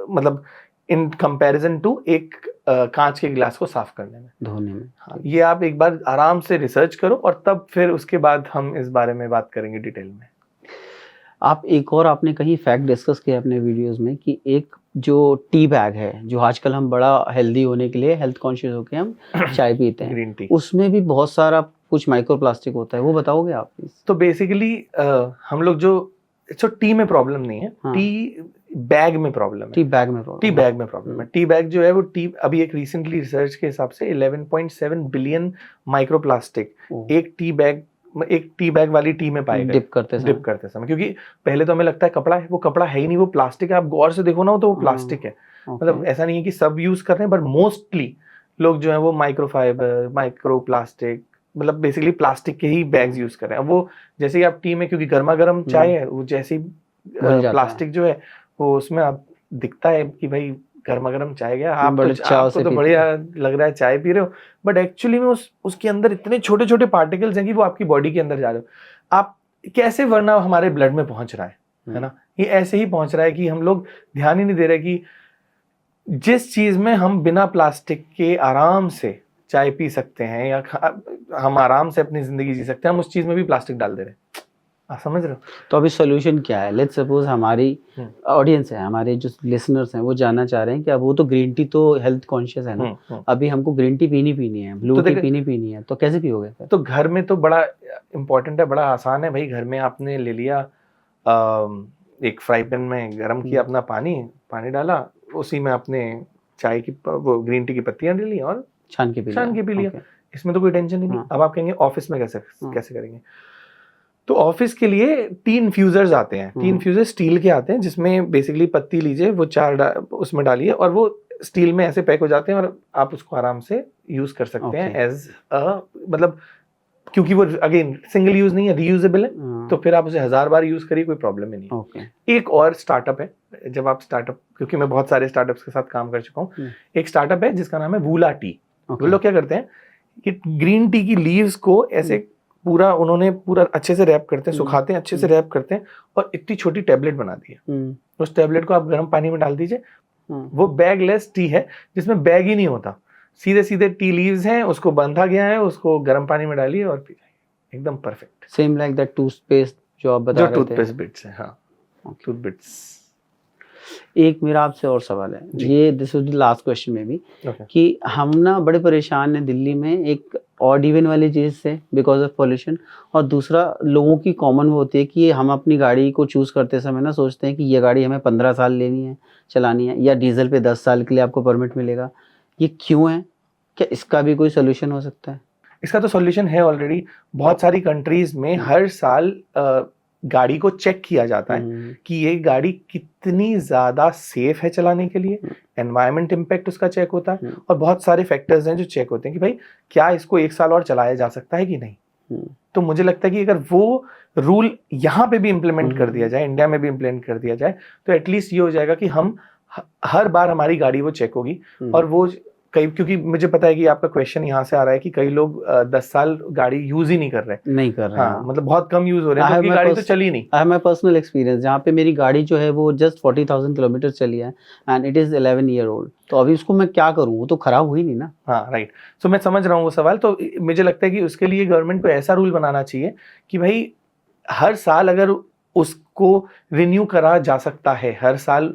मतलब इन कंपैरिजन टू एक कांच के गिलास को साफ करने में, धोने में। हाँ, ये आप एक बार आराम से रिसर्च करो और तब फिर उसके बाद हम इस बारे में बात करेंगे डिटेल में। आप एक और आपने कहीं फैक्ट डिस्कस किया अपने वीडियोस में कि एक जो टी बैग है, जो आजकल हम बड़ा हेल्दी होने के लिए, हेल्थ कॉन्शियस होकर हम चाय पीते हैं, ग्रीन टी, उसमें भी बहुत सारा कुछ माइक्रो प्लास्टिक होता है, वो बताओगे आप प्लीज? तो बेसिकली हम लोग जो टी में प्रॉब्लम नहीं है, हाँ। टी बैग में प्रॉब्लम है। टी बैग में प्रॉब्लम है। टी बैग जो है वो अभी एक रिसेंटली रिसर्च के हिसाब से 11.7 बिलियन माइक्रो प्लास्टिक एक टी बैग वाली टी में पाएगा डिप करते समय। क्योंकि पहले तो हमें लगता है कपड़ा है, वो कपड़ा है ही नहीं, वो प्लास्टिक है। आप गौर से देखो ना तो वो प्लास्टिक है। मतलब ऐसा नहीं है कि सब यूज कर रहे हैं, बट मोस्टली लोग जो है वो माइक्रोफाइबर, माइक्रो प्लास्टिक, मतलब बेसिकली प्लास्टिक के ही बैग्स यूज कर रहे हैं। वो जैसे ही आप टी में, क्योंकि गर्मा गर्म चाय है, वो जैसे ही प्लास्टिक जो है वो उसमें आप दिखता है कि भाई गर्मा गर्म चाय गया, आपको तो बढ़िया लग रहा है चाय पी रहे हो, बट एक्चुअली में उसके अंदर इतने छोटे छोटे पार्टिकल्स हैं कि वो आपकी बॉडी के अंदर जा रहे हो। आप कैसे, वरना हमारे ब्लड में पहुंच रहा है ना, ये ऐसे ही पहुंच रहा है कि हम लोग ध्यान ही नहीं दे रहे कि जिस चीज में हम बिना प्लास्टिक के आराम से चाय पी सकते हैं या हम आराम से अपनी जिंदगी जी सकते हैं, हम उस चीज में भी प्लास्टिक डाल दे रहे हैं। आप समझ रहे हो? तो अभी सॉल्यूशन क्या है? लेट्स सपोज हमारी ऑडियंस है, हमारे जो लिसनर्स हैं, वो जानना चाह रहे हैं कि अब वो तो ग्रीन टी तो हेल्थ कॉन्शियस है ना, अभी हमको ग्रीन टी पीनी है, ब्लू टी पीनी है, तो कैसे पियोगे? तो घर में तो बड़ा इंपॉर्टेंट है, बड़ा आसान है भाई। घर में आपने ले लिया, एक फ्राई पैन में गर्म किया अपना पानी डाला, उसी में आपने चाय की वो ग्रीन टी की पत्तियां डाली और छान के पी लिया। इसमें तो कोई टेंशन ही नहीं। अब आप कहेंगे ऑफिस में कैसे करेंगे? तो ऑफिस के लिए 3 इन्फ्यूजर्स आते हैं। 3 इन्फ्यूजर स्टील के आते हैं, जिसमें बेसिकली पत्ती लीजिए, वो 4 उसमें डालिए और वो स्टील में ऐसे पैक हो जाते हैं और आप उसको आराम से यूज कर सकते हैं एज मतलब, क्योंकि वो अगेन सिंगल यूज नहीं है, रीयूजेबल है, तो फिर आप उसे 1000 बार यूज करिए, कोई प्रॉब्लम ही नहीं। एक और स्टार्टअप है, जब आप स्टार्टअप, क्योंकि मैं बहुत सारे स्टार्टअप्स के साथ काम कर चुका हूँ, एक स्टार्टअप है जिसका नाम है वूला टी। वो लोग क्या करते हैं कि ग्रीन टी की लीव्स को ऐसे उन्होंने पूरा अच्छे से रैप करते हैं, सुखाते हैं, अच्छे से रैप करते हैं और इतनी छोटी टैबलेट बना दी है। उस टैबलेट को आप गर्म पानी में डाल दीजिए, वो बैगलेस टी है, जिसमें बैग ही नहीं होता, सीधे सीधे टी लीव्स हैं, उसको बंधा गया है, उसको गर्म पानी में डालिए और पी जाइए, एकदम perfect. Same like that toothpaste जो आप बता रहे थे, टूथपेस्ट बिट्स है। हाँ, टूथबिट्स। एक मेरा आपसे और सवाल है, ये this is the last question में भी, कि हम ना बड़े परेशान हैं दिल्ली में एक ऑड इवन वाली चीज से बिकॉज ऑफ पॉल्यूशन, और दूसरा लोगों की कॉमन वो होती है कि हम अपनी गाड़ी को चूज करते समय ना सोचते हैं कि ये गाड़ी हमें 15 साल लेनी है, चलानी है, या डीजल पे 10 साल के लिए आपको परमिट मिलेगा। ये क्यों है? क्या इसका भी कोई सोल्यूशन हो सकता है? इसका तो सोल्यूशन है ऑलरेडी। बहुत सारी कंट्रीज में हर साल गाड़ी को चेक किया जाता है कि ये गाड़ी कितनी ज्यादा सेफ है चलाने के लिए, एनवायरमेंट इम्पैक्ट उसका चेक होता है, और बहुत सारे फैक्टर्स हैं जो चेक होते हैं कि भाई क्या इसको 1 साल और चलाया जा सकता है कि नहीं। तो मुझे लगता है कि अगर वो रूल यहाँ पे भी इम्प्लीमेंट कर दिया जाए, इंडिया में भी इम्प्लीमेंट कर दिया जाए, तो एटलीस्ट ये हो जाएगा कि हम हर बार हमारी गाड़ी वो चेक होगी और वो कई, क्योंकि मुझे पता है कि आपका क्वेश्चन यहाँ से आ रहा है कि कई लोग 10 साल गाड़ी यूज ही नहीं कर रहे। नहीं कर रहे हाँ, मतलब बहुत कम यूज हो रहे हैं, I have क्योंकि my गाड़ी तो pers- चली नहीं। I have my personal experience, जहाँ पे मेरी गाड़ी जो है वो जस्ट 40,000 किलोमीटर चली है and it is 11 year old. तो अभी उसको मैं क्या करूँ, वो तो खराब हुई नहीं ना। हाँ राइट, सो मैं समझ रहा हूँ वो सवाल। तो मुझे लगता है कि उसके लिए गवर्नमेंट को ऐसा रूल बनाना चाहिए कि भाई हर साल अगर उसको रिन्यू करा जा सकता है, हर साल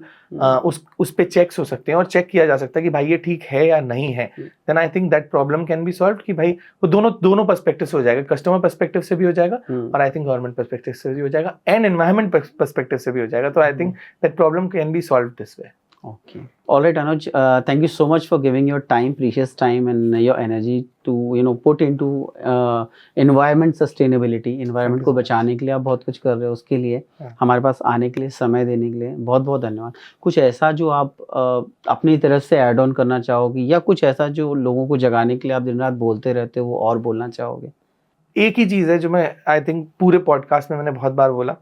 उस पे चेक्स हो सकते हैं और चेक किया जा सकता है कि भाई ये ठीक है या नहीं है, then I think that problem can be solve. कि भाई वो दोनों पर्सपेक्टिव से हो जाएगा, कस्टमर पर्सपेक्टिव से भी हो जाएगा और आई थिंक गवर्नमेंट पर्सपेक्टिव से भी हो जाएगा एंड एनवायरमेंट पर्सपेक्टिव से भी हो जाएगा। तो I think that problem can be solve this way. Okay. All right, Anuj. Thank you so much for giving your time, precious time, and your energy to put into environment sustainability. Environment को बचाने के लिए आप बहुत कुछ कर रहे हो, उसके लिए हमारे पास आने के लिए, समय देने के लिए बहुत बहुत धन्यवाद। कुछ ऐसा जो आप अपनी तरफ से ऐड ऑन करना चाहोगे, या कुछ ऐसा जो लोगों को जगाने के लिए आप दिन रात बोलते रहते हो, वो और बोलना चाहोगे? एक ही चीज है जो मैं आई थिंक पूरे पॉडकास्ट में मैंने बहुत बार बोला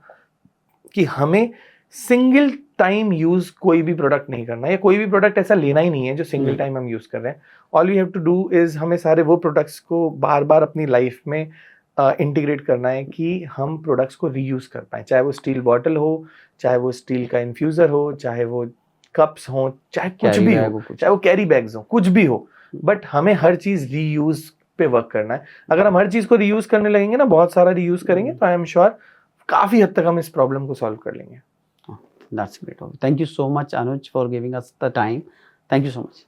कि हमें सिंगल टाइम यूज कोई भी प्रोडक्ट नहीं करना, या कोई भी प्रोडक्ट ऐसा लेना ही नहीं है जो सिंगल टाइम हम यूज कर रहे हैं। All we have to do is हमें सारे वो प्रोडक्ट्स को बार बार अपनी लाइफ में इंटीग्रेट करना है कि हम प्रोडक्ट्स को रीयूज कर पाए, चाहे वो स्टील बॉटल हो, चाहे वो स्टील का इन्फ्यूजर हो, चाहे वो कप्स हो, चाहे कुछ भी हो, चाहे वो कैरी बैग्स हो, कुछ भी हो, बट हमें हर चीज रीयूज पे वर्क करना है। अगर हम हर चीज को रीयूज करने लगेंगे ना, बहुत सारा रीयूज करेंगे, तो आई एम श्योर काफी हद तक हम इस प्रॉब्लम को सॉल्व कर लेंगे। That's great. Thank you so much, Anuj, for giving us the time. Thank you so much.